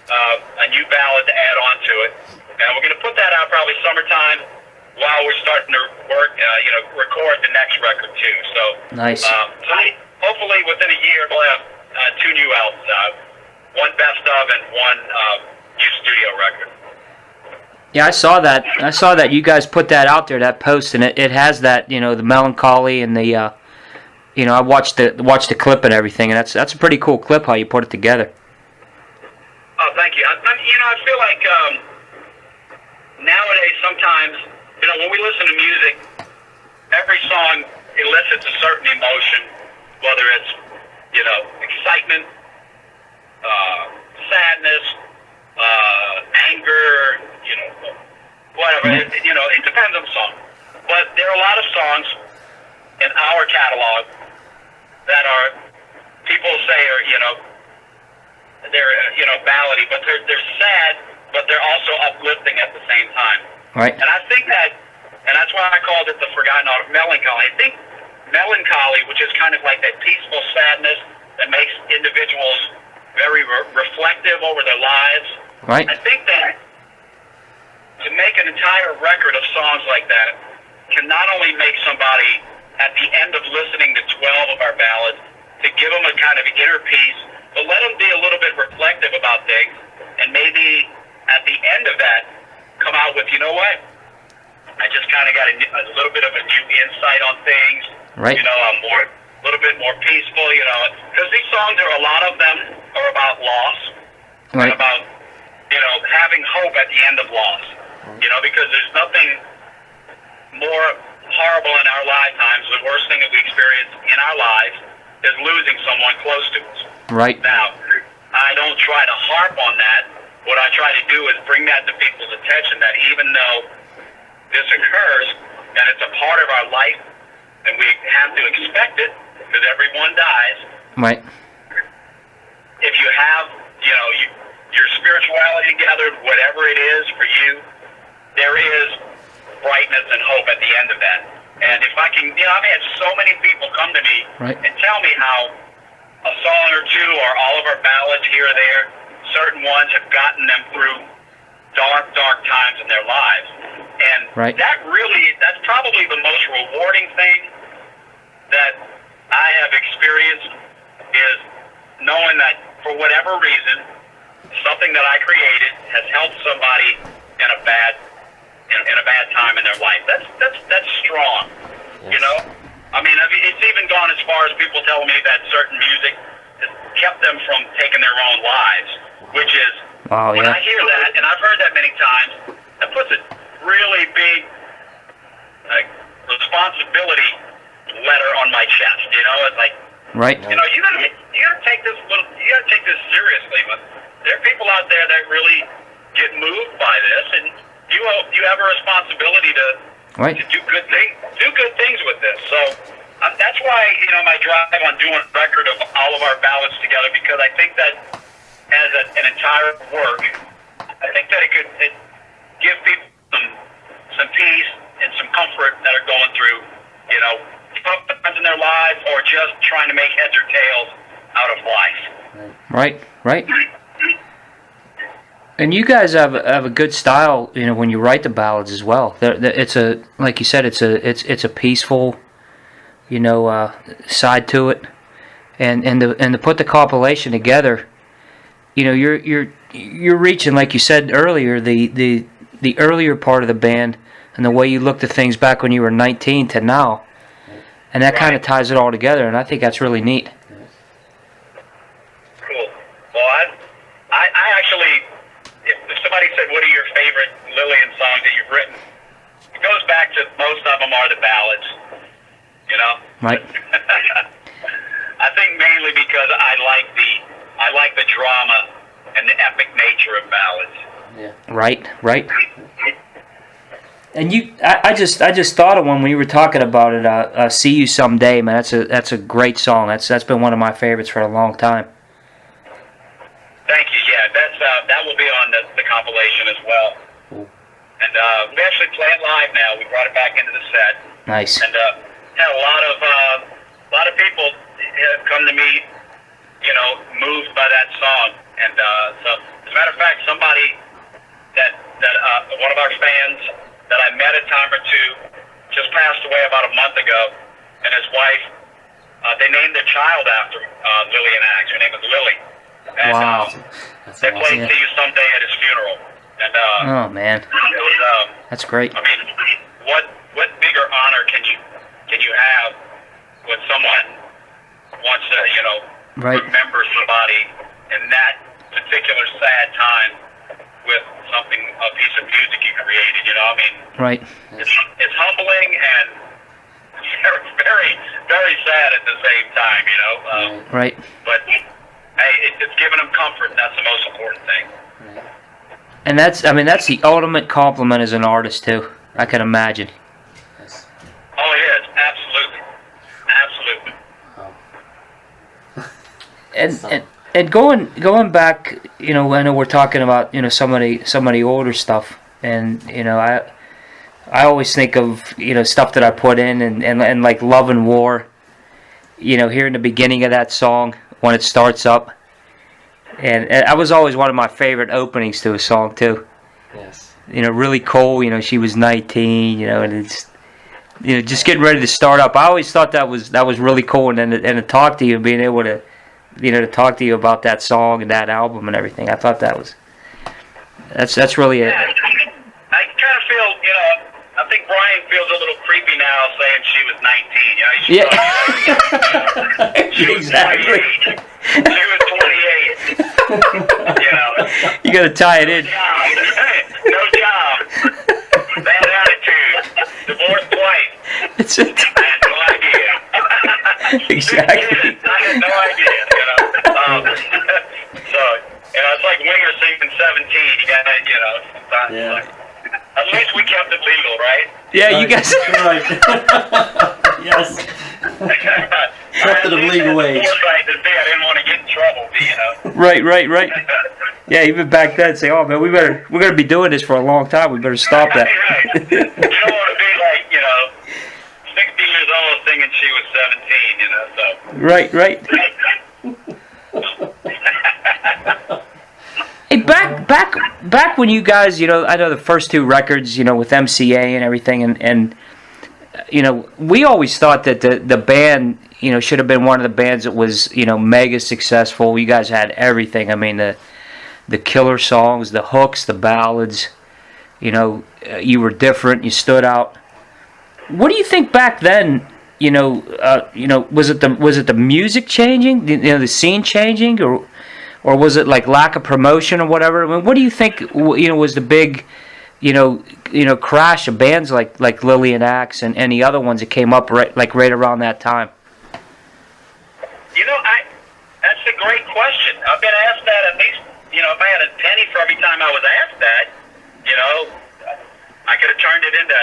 a new ballad to add on to it. And we're going to put that out probably summertime while we're starting to work, record the next record too. So Nice. So hopefully within a year we'll have two new albums out. One best of and one new studio record. Yeah, I saw that. You guys put that out there, that post, and it has that, you know, the melancholy and the, you know, I watched the clip and everything, and that's a pretty cool clip how you put it together. Oh, thank you. I feel like nowadays sometimes, you know, when we listen to music, every song elicits a certain emotion, whether it's, you know, excitement, sadness, anger, you know, whatever. It depends on the song. But there are a lot of songs in our catalog that are, people say are, you know, they're, you know, ballady, but they're sad, but they're also uplifting at the same time. Right. And I think and that's why I called it The Forgotten Art of Melancholy. I think melancholy, which is kind of like that peaceful sadness that makes individuals very reflective over their lives. Right. I think that to make an entire record of songs like that can not only make somebody, at the end of listening to 12 of our ballads, to give them a kind of inner peace, but let them be a little bit reflective about things, and maybe at the end of that, come out with, you know what? I just kind of got a little bit of a new insight on things. Right. You know, I'm a little bit more peaceful, you know, because these songs a lot of them are about loss, Right. and about, you know, having hope at the end of loss. You know, because there's nothing more horrible in our lifetimes. The worst thing that we experience in our lives is losing someone close to us. Right. Now, I don't try to harp on that. What I try to do is bring that to people's attention, that even though this occurs, and it's a part of our life, and we have to expect it, because everyone dies. Right. If you have, you know, your spirituality together, whatever it is for you, there is brightness and hope at the end of that. And if I can, you know, I've had so many people come to me Right. and tell me how a song or two or all of our ballads here or there, certain ones have gotten them through dark times in their lives. And Right. that's probably the most rewarding thing that I have experienced, is knowing that for whatever reason, something that I created has helped somebody in a bad time in their life. That's strong. Yes. You know? I mean, it's even gone as far as people telling me that certain music has kept them from taking their own lives, which is Wow, when yeah. I hear that, and I've heard that many times, that puts a really big responsibility letter on my chest. You know, it's like, Right. you know, you gotta take this seriously. But there are people out there that really get moved by this, and you have a responsibility to do good things with this. So that's why, you know, my drive on doing a record of all of our ballads together, because I think that as an entire work, I think that it could give people some peace and some comfort that are going through, you know, tough times in their lives, or just trying to make heads or tails out of life. Right. And you guys have a good style, you know, when you write the ballads as well. It's like you said, it's a peaceful, you know, side to it, and to put the compilation together, you know, you're reaching, like you said earlier, the earlier part of the band and the way you looked at things back when you were 19 to now, and that kind of ties it all together, and I think that's really neat. Cool. Well, I actually, if somebody said, what are your favorite Lillian songs that you've written, it goes back to, most of them are the ballads, you know? Right. I think mainly because I like the drama and the epic nature of ballads. Yeah. Right. And I just thought of when we were talking about it. "See You Someday," man. That's a great song. That's been one of my favorites for a long time. Thank you. Yeah, that will be on the compilation as well. Cool. And we actually play it live now. We brought it back into the set. Nice. And had a lot of people have come to me, you know, moved by that song. And so, as a matter of fact, somebody that one of our fans that I met a time or two just passed away about a month ago, and his wife, they named their child after Lillian Axe. Her name is Lily. And, Wow. They played "See You Someday" at his funeral. And Oh man, it was that's great. I mean, what bigger honor can you have when someone wants to, you know, remember somebody in that particular sad time with a piece of music you created, you know? I mean, Right. It's humbling and very, very, very sad at the same time, you know? Right. But, hey, it's giving them comfort, and that's the most important thing. And that's the ultimate compliment as an artist too. I can imagine. Oh, it is. Absolutely. And going back, you know, I know we're talking about, you know, some of the older stuff, and you know, I always think of, you know, stuff that I put in and like "Love and War," you know, hearing the beginning of that song when it starts up, and that was always one of my favorite openings to a song too. Yes. You know, really cool. You know, she was 19. You know, and it's, you know, just getting ready to start up. I always thought that was really cool, and then to talk to you, being able to, you know, to talk to you about that song and that album and everything. I thought that's really it. Yeah, I kind of feel, you know, I think Brian feels a little creepy now saying she was 19. You know, she was Exactly. 28. She was 28. You know. You got to tie it in. No job. Bad attitude. Divorced twice. It's a, I had no idea. Exactly. I had no idea, you know. So, you know, it's like when you're singing 17, you gotta, you know, sometimes Yeah. like, at least we kept it legal, right? yeah, you guys. Right. Yes. Kept it of legal age. I didn't want to get in trouble, you know. Right. Yeah, even back then, say, "Oh man, we're gonna be doing this for a long time. We better stop that." Right. You don't want to be like, you know, 60 years old singing she was 17, you know, so. Right. Hey, back when you guys, you know, I know the first two records, you know, with MCA and everything, and you know, we always thought that the band, you know, should have been one of the bands that was, you know, mega successful. You guys had everything. I mean, the killer songs, the hooks, the ballads. You know, you were different. You stood out. What do you think back then? You know, was it the music changing? You know, the scene changing, or or was it like lack of promotion or whatever? I mean, what do you think? Was the big, crash of bands like Lillian Axe and the other ones that came up right around that time? That's a great question. I've been asked that at least. If I had a penny for every time I was asked that, I could have turned it into,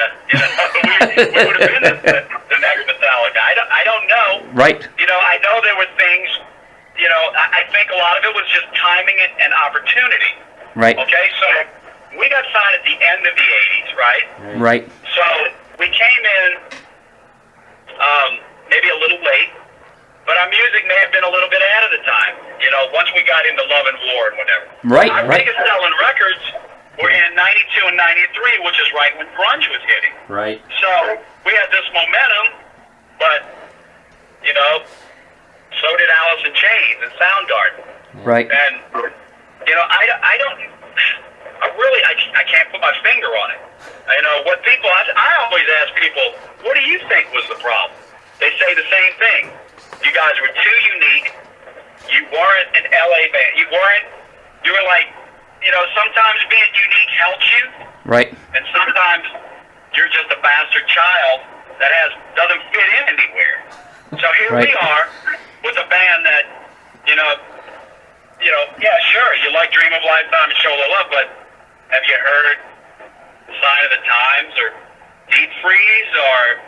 we would have been the next Metallica. I don't know. Right. I know there were things, I think a lot of it was just timing and opportunity. Right. Okay, so we got signed at the end of the 80s, right? Right. So we came in maybe a little late, but our music may have been a little bit ahead of the time, once we got into Love and War and whatever. Right, our right. biggest selling records were in 92 and 93, which is right when grunge was hitting. Right. So we had this momentum, but, so did Alice in Chains and Soundgarden. Right. And, I can't put my finger on it. What people, I always ask people, what do you think was the problem? They say the same thing. You guys were too unique. You weren't an LA band. You were like, sometimes being unique helps you. Right. And sometimes you're just a bastard child that doesn't fit in anywhere. So here we are with a band that, yeah, sure, you like Dream of Lifetime and Show the Love, but have you heard Sign of the Times or Deep Freeze or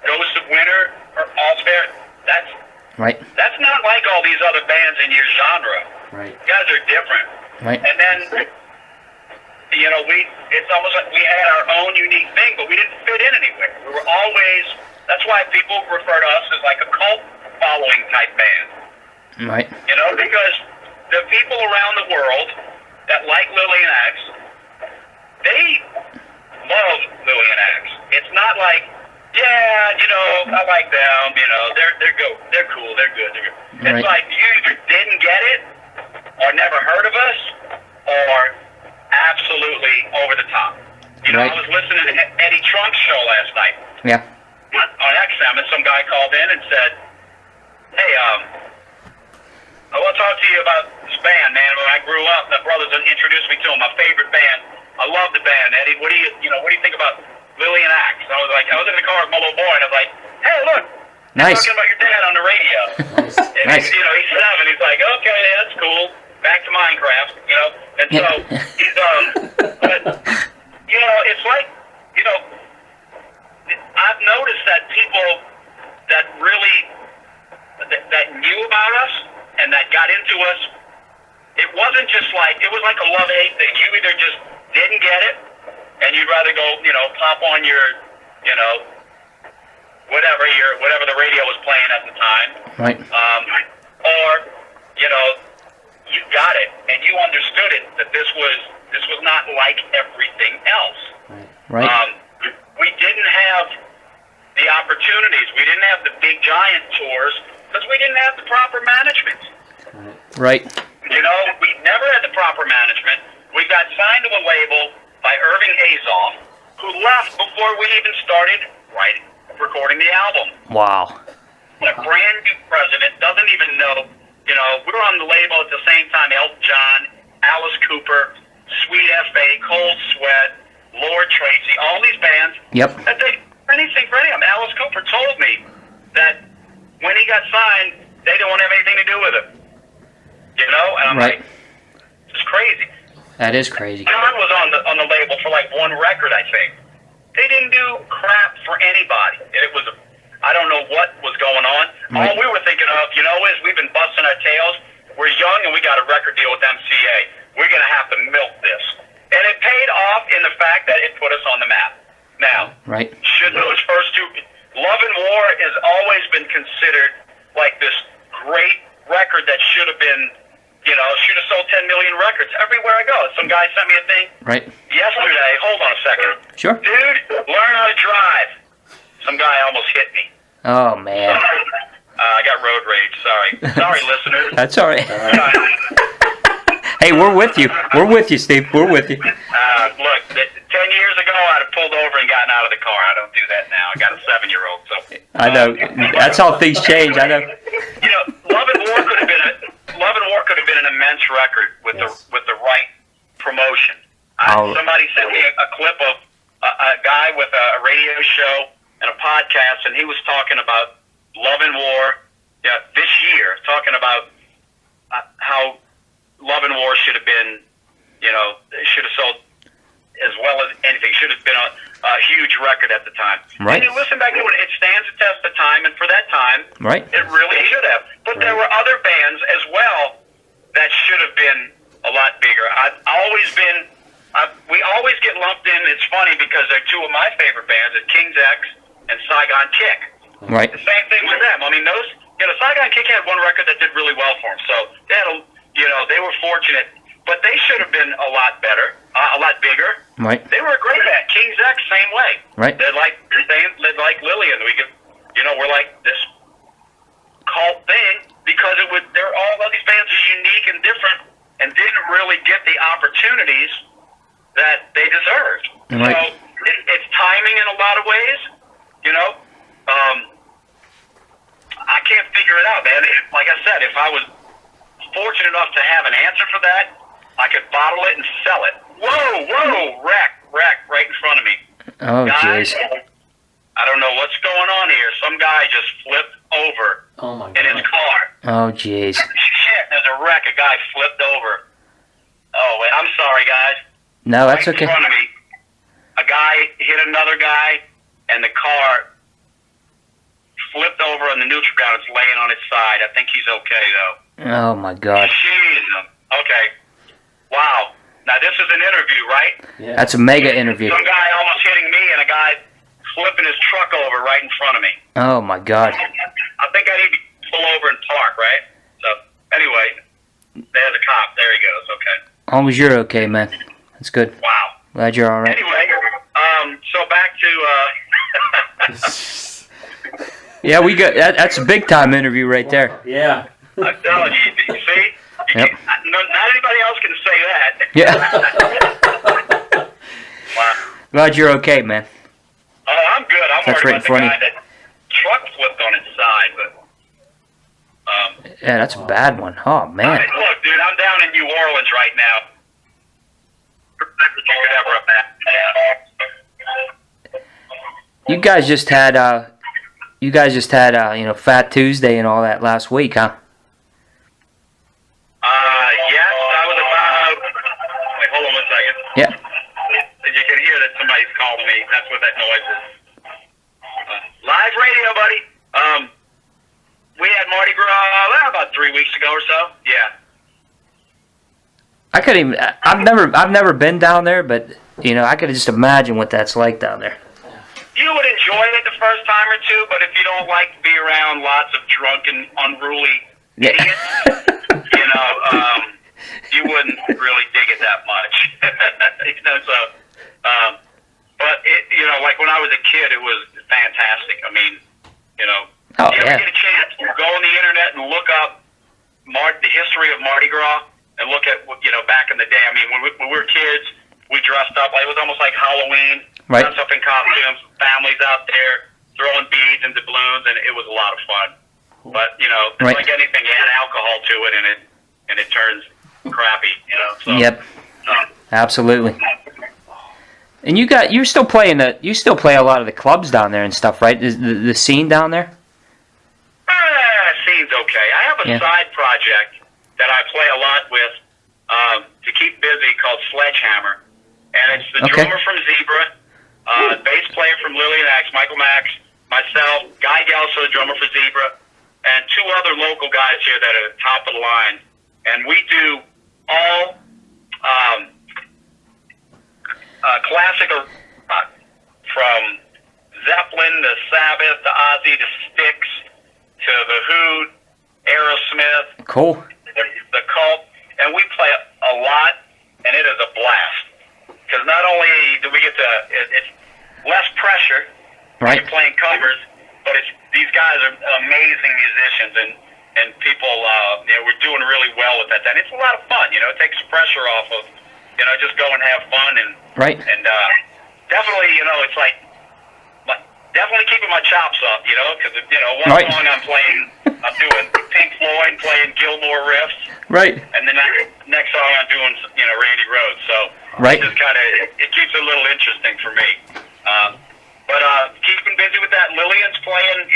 Ghost of Winter or Allsfair? That's not like all these other bands in your genre. Right. You guys are different. Right. And then, it's almost like we had our own unique thing, but we didn't fit in anywhere. We were always, that's why people refer to us as like a cult following type band. Right. Because the people around the world that like Lillian Axe, they love Lillian Axe. It's not like, I like them, they're cool, they're good. It's like you either didn't get it, or never heard of us, or absolutely over the top. I was listening to Eddie Trunk's show last night. Yeah. On XM, and some guy called in and said, hey, I want to talk to you about this band, man. When I grew up, my brothers introduced me to them, my favorite band. I love the band, Eddie. What do you think about Lillian Axe? And I was in the car with my little boy, and I was like, hey, look. Nice. Talking about your dad on the radio. Nice. And Nice. He's 7. He's like, okay, that's cool. Back to Minecraft, And so he's but it's like I've noticed that people that really that knew about us and that got into us, it wasn't just like it was like a love-hate thing. You either just didn't get it, and you'd rather go, pop on your, whatever the radio was playing at the time. Right. Or, you got it and you understood it that this was not like everything else. Right. We didn't have the opportunities. We didn't have the big giant tours because we didn't have the proper management. Right. We never had the proper management. We got signed to a label by Irving Azoff, who left before we even started recording the album. Wow. A brand new president, doesn't even know. We were on the label at the same time. Elton John, Alice Cooper, Sweet F.A., Cold Sweat, Lord Tracy, all these bands. Yep. Anything for any of them. Alice Cooper told me that when he got signed, they didn't want to have anything to do with it. And I'm like, it's crazy. That is crazy. John was on the label for like one record, I think. They didn't do crap for anybody. It was I don't know what was going on. Right. All we were thinking of, is we've been busting our tails. We're young and we got a record deal with MCA. We're going to have to milk this. And it paid off in the fact that it put us on the map. Now, should those first two, Love and War has always been considered like this great record that should have been, should have sold 10 million records everywhere I go. Some guy sent me a thing yesterday. Hold on a second. Sure. Dude, learn how to drive. Some guy almost hit me. Oh, man. I got road rage. Sorry, listeners. That's all right. Hey, we're with you. We're with you, Steve. We're with you. Look, 10 years ago, I'd have pulled over and gotten out of the car. I don't do that now. I got a 7-year-old. So I know. That's how things change. I know. Love and War could have been War could have been an immense record with the right promotion. Somebody sent me a clip of a guy with a radio show and a podcast, and he was talking about Love and War this year, talking about how Love and War should have been, should have sold as well as anything. Should have been a huge record at the time. Right. And you listen back to it, it stands the test of time, and for that time, Right. it really should have. But there were other bands as well that should have been a lot bigger. We always get lumped in. It's funny because they're two of my favorite bands, King's X and Saigon Kick. Right. The same thing with them. I mean, Saigon Kick had one record that did really well for them, so they had they were fortunate, but they should have been a lot better, a lot bigger. Right. They were a great band. King's X, same way. Right. They're like Lillian. We're like this cult thing because all of these bands are unique and different and didn't really get the opportunities that they deserved. Right. So it's timing in a lot of ways, I can't figure it out, man. Like I said, if I was fortunate enough to have an answer for that, I could bottle it and sell it. Whoa, wreck right in front of me. Oh, Guys, jeez. I don't know what's going on here. Some guy just flipped over in his car. Oh, jeez. Shit, there's a wreck. A guy flipped over. Oh, wait, I'm sorry, guys. No, that's Right okay. in front of me, a guy hit another guy, and the car flipped over on the neutral ground. It's laying on its side. I think he's okay, though. Oh, my God. Jesus. Okay. Wow. Now, this is an interview, right? Yeah. That's a mega interview. Some guy almost hitting me and a guy flipping his truck over right in front of me. Oh, my God. I think I need to pull over and park, right? So, anyway, there's a cop. There he goes. Okay. As long as you're okay, man. That's good. Wow. Glad you're all right. Anyway, so back to... Yeah, we got that's a big time interview right there. Yeah. I'm telling you, see? Yep. Not anybody else can say that. Yeah. Wow. Glad you're okay, man. Oh, I'm good. I'm That's worried right about in the front guy that truck flipped on its side, but... Yeah, that's a bad one. Oh, man. Look, dude, I'm down in New Orleans right now. You could ever imagine. You guys just had Fat Tuesday and all that last week, huh? Yes, I was about... Wait, hold on one second. Yeah. You can hear that somebody's calling me. That's what that noise is. Live radio, buddy. We had Mardi Gras about 3 weeks ago or so. Yeah. I couldn't even. I've never been down there, but I could just imagine what that's like down there. You would enjoy it the first time or two, but if you don't like to be around lots of drunken, unruly idiots, you wouldn't really dig it that much. But like when I was a kid, it was fantastic. I mean, Oh, if you yeah. ever get a chance, go on the internet and look up the history of Mardi Gras and look at back in the day. I mean, when we were kids, we dressed up like it was almost like Halloween. Right. Dressed up in costumes, families out there throwing beads and doubloons, and it was a lot of fun. But it's Right. like anything, you add alcohol to it, and it turns crappy. So, Yep. Absolutely. And you still play a lot of the clubs down there and stuff, right? Is the scene down there? Seems okay. I have a side project that I play a lot with to keep busy called Sledgehammer, and it's the drummer from Zebra, bass player from Lillian Axe, Michael Max, myself, Guy Gelso, the drummer for Zebra, and two other local guys here that are top of the line, and we do all classic rock, from Zeppelin to Sabbath to Ozzy to Styx to The Who, Aerosmith, Cool. the Cult, and we play a lot, and it is a blast. Because not only do we get it's less pressure, Right. you're playing covers, but these guys are amazing musicians, and people, we're doing really well with that. And it's a lot of fun, it takes the pressure off of, just go and have fun, and Right. and definitely, it's like definitely keeping my chops up, because one Right. song I'm playing, I'm doing Pink Floyd, play playing Gilmore riffs. Right. And the next song I'm doing, Randy Rhoads. So Right. it just it keeps it a little interesting for me. But keeping busy with that. Lillian's playing,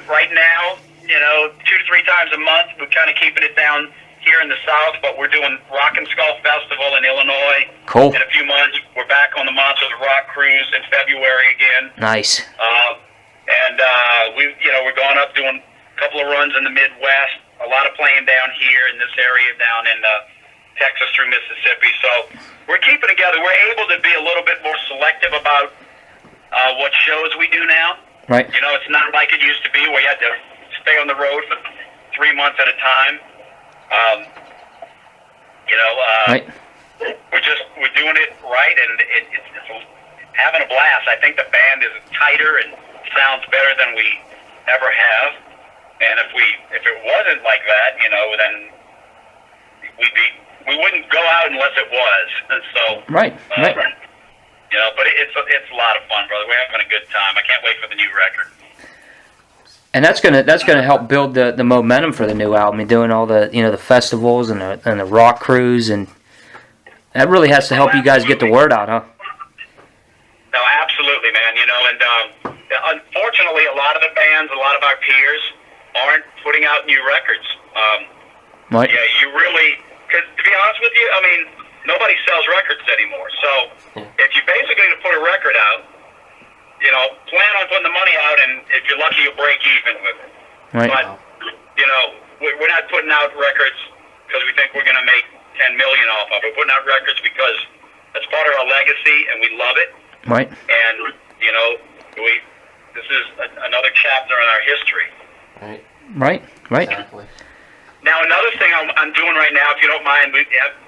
right now, 2 to 3 times a month. We're kind of keeping it down here in the South, but we're doing Rock and Skull Festival in Illinois. Cool. In a few months, we're back on the Monsters of Rock cruise in February again. Nice. And we're going up doing a couple of runs in the Midwest. A lot of playing down here in this area, down in Texas through Mississippi. So we're keeping together. We're able to be a little bit more selective about what shows we do now. Right. It's not like it used to be where you had to stay on the road for 3 months at a time. Right. We're doing it right, and it's having a blast. I think the band is tighter and sounds better than we ever have. And if it wasn't like that, then we wouldn't go out unless it was. And so Right. Right. But it's a lot of fun, brother. We're having a good time. I can't wait for the new record. And that's gonna help build the momentum for the new album. And doing all the the festivals and the rock cruise, and that really has to help you guys get the word out, huh? No, absolutely, man. And unfortunately, a lot of the bands, a lot of our peers, aren't putting out new records. Right. Yeah, you really, because to be honest with you, nobody sells records anymore. So if you basically put a record out, plan on putting the money out, and if you're lucky, you'll break even with it. Right. But we're not putting out records because we think we're going to make $10 million off of it. We're putting out records because that's part of our legacy, and we love it. Right. And this is another chapter in our history. Right. Right. Right. Exactly. Now, another thing I'm doing right now, if you don't mind,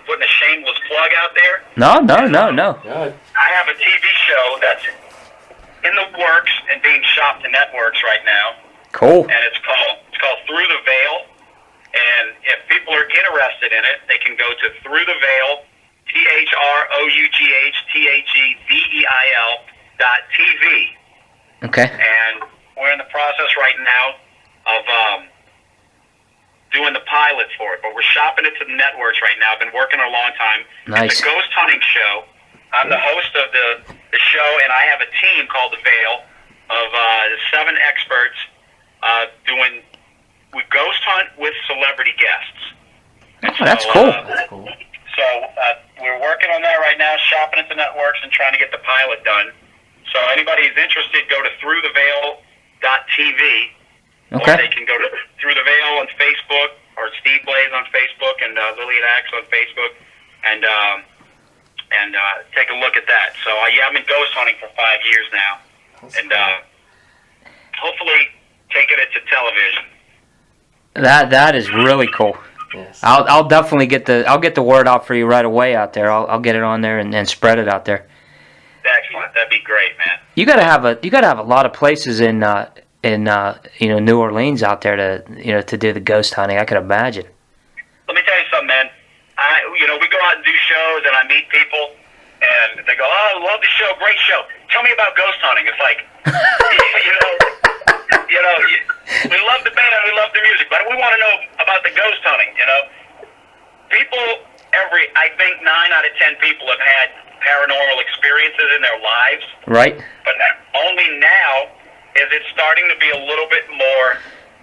putting a shameless plug out there. No. Good. I have a TV show that's in the works and being shopped to networks right now, Cool. and it's called Through the Veil. And if people are interested in it, they can go to Through the Veil, ThroughTheVeil.tv. Okay. And we're in the process right now of doing the pilot for it, but we're shopping it to the networks right now. I've been working a long time. Nice. It's a ghost hunting show. I'm the host of the show, and I have a team called The Veil of 7 experts we ghost hunt with celebrity guests. Oh, that's cool. That's cool. So we're working on that right now, shopping at the networks and trying to get the pilot done. So anybody who's interested, go to throughtheveil.tv. Okay. Or they can go to Through the Veil on Facebook, or Steve Blaze on Facebook, and Lillian Axe on Facebook, and take a look at that. So I've been ghost hunting for 5 years now, and hopefully taking it to television. That is really cool. Yes. I'll definitely get the word out for you right away out there. I'll get it on there and spread it out there. Excellent. That'd be great, man. You gotta have a lot of places in New Orleans out there to do the ghost hunting. I could imagine. Let me tell you something, man. We go out and do shows, and I meet people, and they go, "Oh, I love the show, great show. Tell me about ghost hunting." It's like, we love the band, we love the music, but we want to know about the ghost hunting. People, I think 9 out of 10 people have had paranormal experiences in their lives. Right. But only now is it starting to be a little bit more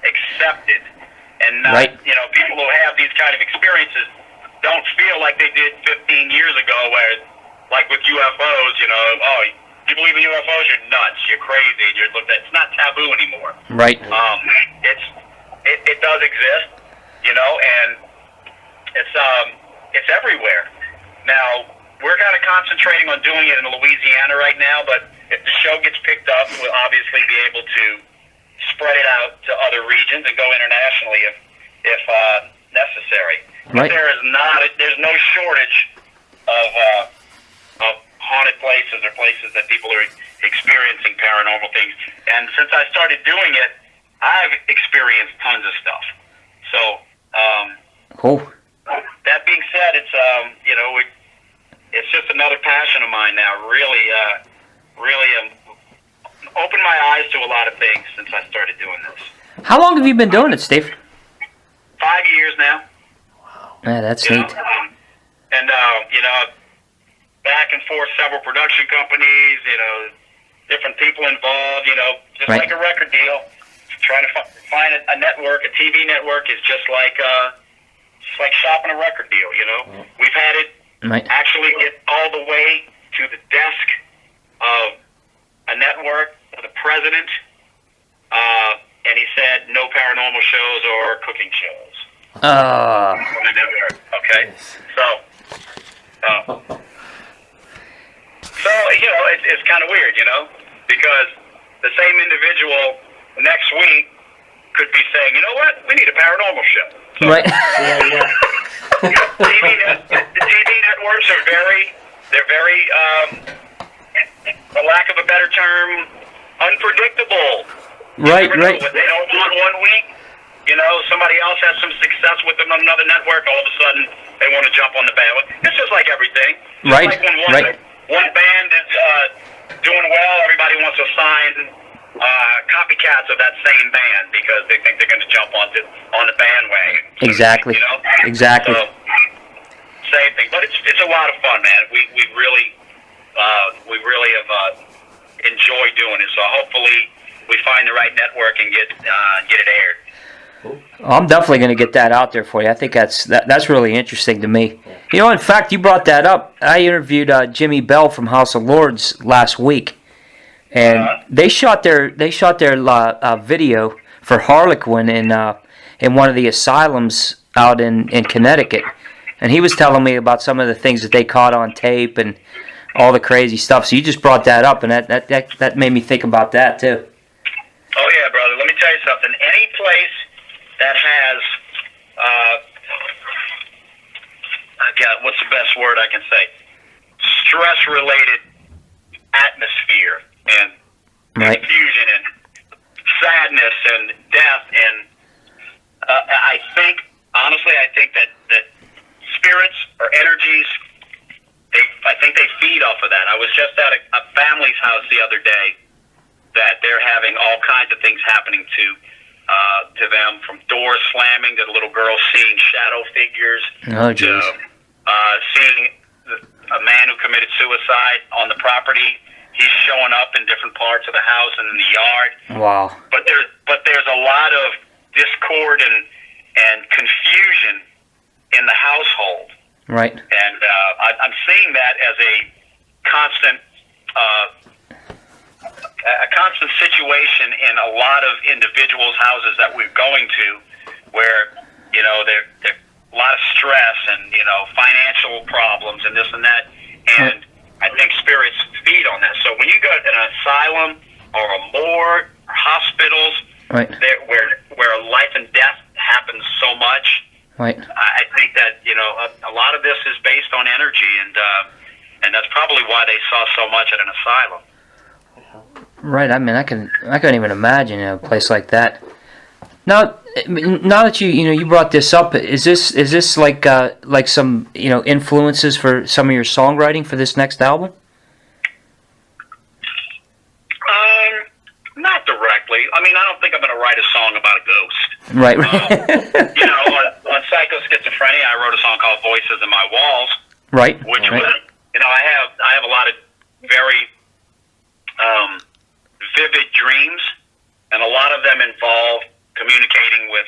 accepted, and not, Right. People who have these kind of experiences don't feel like they did 15 years ago, where, like with UFOs, oh, you believe in UFOs, you're nuts, you're crazy, you're looked at. It's not taboo anymore. Right. It does exist, and it's everywhere. Now, we're kind of concentrating on doing it in Louisiana right now, but if the show gets picked up, we'll obviously be able to spread it out to other regions and go internationally if necessary. Right. There's no shortage of haunted places or places that people are experiencing paranormal things. And since I started doing it, I've experienced tons of stuff. So, Cool. that being said, it's just another passion of mine now. Really opened my eyes to a lot of things since I started doing this. How long have you been doing it, Steve? 5 5 years now. Yeah, that's You neat. know, and you know, back and forth, several production companies. You know, different people involved. You know, just Right. like a record deal. Trying to find a network, a TV network, is just like shopping a record deal. You know, we've had it Right. actually get all the way to the desk of a network, of the president, and he said no paranormal shows or cooking shows. On the network. Okay, so you know, it's kind of weird, you know, because the same individual next week could be saying, you know what, we need a paranormal show. So, Right. Yeah. the TV networks are very, for lack of a better term, unpredictable. Right. You never know Right. what they don't want one week. You know, somebody else has some success with them on another network. All of a sudden, they want to jump on the bandwagon. It's just like everything. Just Right, like when right. one band is doing well, everybody wants to sign copycats of that same band because they think they're going to jump on the bandwagon. Exactly. You know? Exactly. So, same thing, but it's a lot of fun, man. We really have enjoyed doing it. So hopefully we find the right network and get it aired. I'm definitely going to get that out there for you. I think that's really interesting to me. You know, in fact, you brought that up. I interviewed Jimmy Bell from House of Lords last week, and they shot their video for Harlequin in one of the asylums out in Connecticut, and he was telling me about some of the things that they caught on tape and all the crazy stuff. So you just brought that up, and that made me think about that too. Oh yeah, brother. Let me tell you something. Any place that has, what's the best word I can say? Stress-related atmosphere and Right. confusion and sadness and death and I think that spirits or energies, I think they feed off of that. I was just at a family's house the other day that they're having all kinds of things happening to them, from doors slamming to the little girl seeing shadow figures, Oh, jeez. to seeing a man who committed suicide on the property. He's showing up in different parts of the house and in the yard. Wow. But there's a lot of discord and confusion in the household. Right. And I'm seeing that as a constant situation in a lot of individuals' houses that we're going to, where, you know, there's a lot of stress and, you know, financial problems and this and that. And I think spirits feed on that. So when you go to an asylum or a morgue or hospitals, Right. where life and death happens so much, Right. I think that, you know, a lot of this is based on energy, and that's probably why they saw so much at an asylum. Right. I mean, I couldn't even imagine a place like that. Now that you brought this up, is this like some influences for some of your songwriting for this next album? Not directly. I mean, I don't think I'm going to write a song about a ghost. Right. You know, on Psycho Schizophrenia, I wrote a song called "Voices in My Walls," Right. which Right. was, you know, I have a lot of very vivid dreams, and a lot of them involve communicating with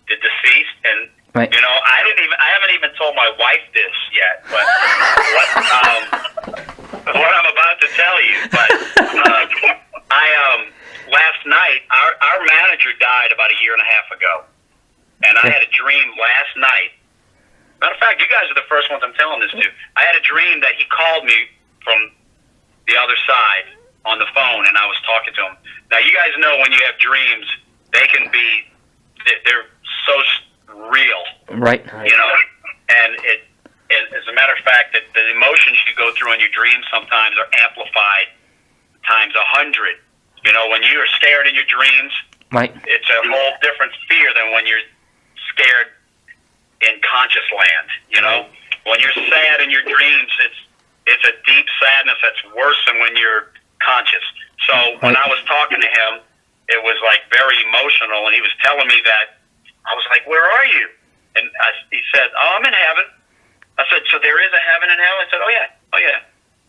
the deceased. And Right. you know, I haven't even told my wife this yet, but what I'm about to tell you. But last night, our manager died about a year and a half ago, and I had a dream last night. Matter of fact, you guys are the first ones I'm telling this to. I had a dream that he called me from the other side on the phone, and I was talking to him. Now, you guys know when you have dreams, they're so real. Right. You know, and as a matter of fact, that the emotions you go through in your dreams sometimes are amplified times 100. You know, when you are scared in your dreams, Right. it's a whole different fear than when you're scared in conscious land. You know, when you're sad in your dreams, it's a deep sadness that's worse than when you're conscious. So when I was talking to him, it was like very emotional, and he was telling me that I was like, where are you? And he said, oh, I'm in heaven. I said, so there is a heaven and hell? He said, oh, yeah.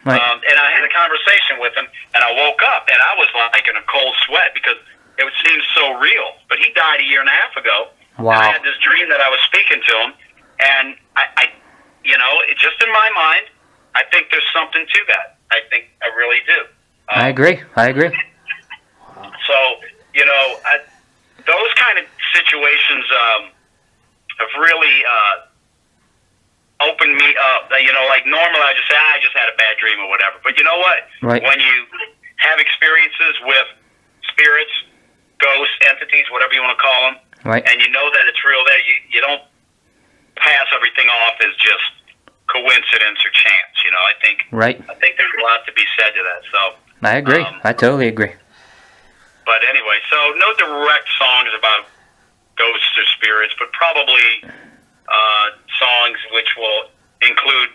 Right. And I had a conversation with him, and I woke up, and I was like in a cold sweat because it seemed so real. But he died a year and a half ago. Wow. And I had this dream that I was speaking to him, and I just in my mind, I think there's something to that. I really do. I agree. So, those kind of situations have really opened me up. Like normally I just say, I just had a bad dream or whatever. But you know what? Right. When you have experiences with spirits, ghosts, entities, whatever you want to call them, Right. and you know that it's real there, you don't pass everything off as just coincidence or chance. Right. I think there's a lot to be said to that. So I agree. I totally agree. But anyway, so no direct songs about ghosts or spirits, but probably songs which will include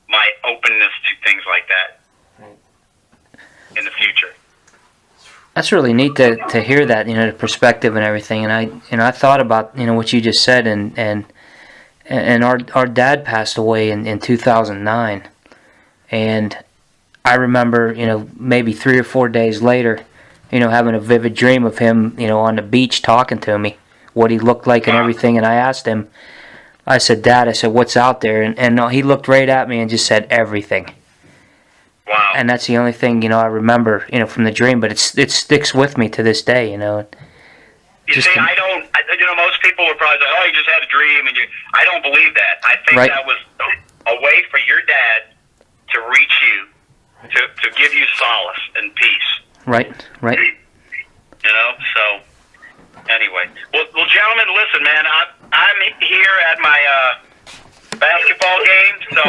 my openness to things like that in the future. That's really neat to hear that, the perspective and everything. And I thought about, what you just said, and our dad passed away in 2009. And I remember, maybe 3 or 4 days later, having a vivid dream of him, on the beach talking to me, what he looked like and everything. And I asked him, I said, Dad, what's out there? And he looked right at me and just said everything. Wow. And that's the only thing, I remember, from the dream. But it sticks with me to this day, You see, most people would probably say, oh, you just had a dream. I don't believe that. I think Right. that was a way for your dad to reach you, to give you solace and peace. Right. So anyway. Well, gentlemen, listen, man, I'm here at my basketball game, so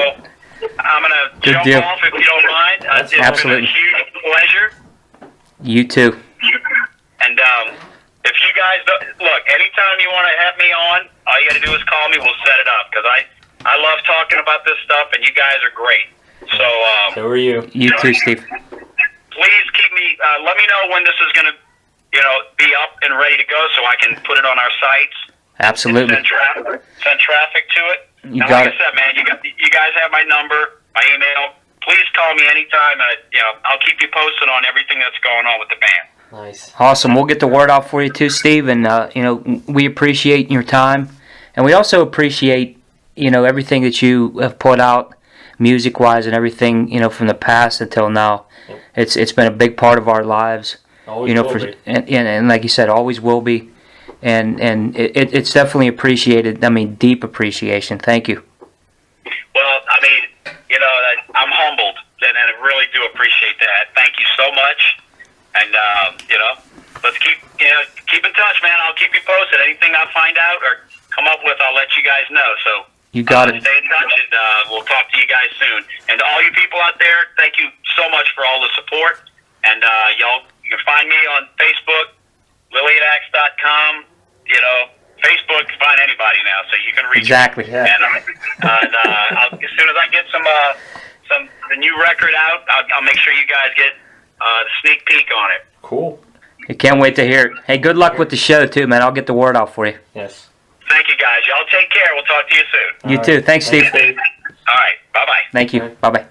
I'm going to Good jump deal. off if you don't mind. It's Absolutely. been a huge pleasure. You too. And if you guys look, anytime you want to have me on, all you got to do is call me. We'll set it up because I love talking about this stuff, and you guys are great. So So are you. You too, Steve. please keep me. Let me know when this is going to, be up and ready to go, so I can put it on our sites. Absolutely. Send traffic to it. You and got like it. I said, man, you guys have my number, my email. Please call me anytime. I'll keep you posted on everything that's going on with the band. Nice. Awesome. We'll get the word out for you too, Steve. And we appreciate your time, and we also appreciate everything that you have put out, music-wise, and everything from the past until now. It's been a big part of our lives. Always will be. And like you said, always will be. And it's definitely appreciated. I mean, deep appreciation. Thank you. Well, I'm humbled, and I really do appreciate that. Thank you so much. And let's keep in touch, man. I'll keep you posted. Anything I find out or come up with, I'll let you guys know. So You got it. Stay in touch, and we'll talk to you guys soon. And to all you people out there, thank you so much for all the support. And you can find me on Facebook, LillianAxe.com. Facebook, you can find anybody now, so you can reach Exactly. me. Yeah. And as soon as I get the new record out, I'll make sure you guys get the sneak peek on it. Cool. I can't wait to hear it. Hey, good luck with the show too, man. I'll get the word out for you. Yes. Thank you, guys. Y'all take care. We'll talk to you soon. You too. Thanks, Steve. Thanks, Steve. All right. Bye-bye. Thank you. Bye-bye.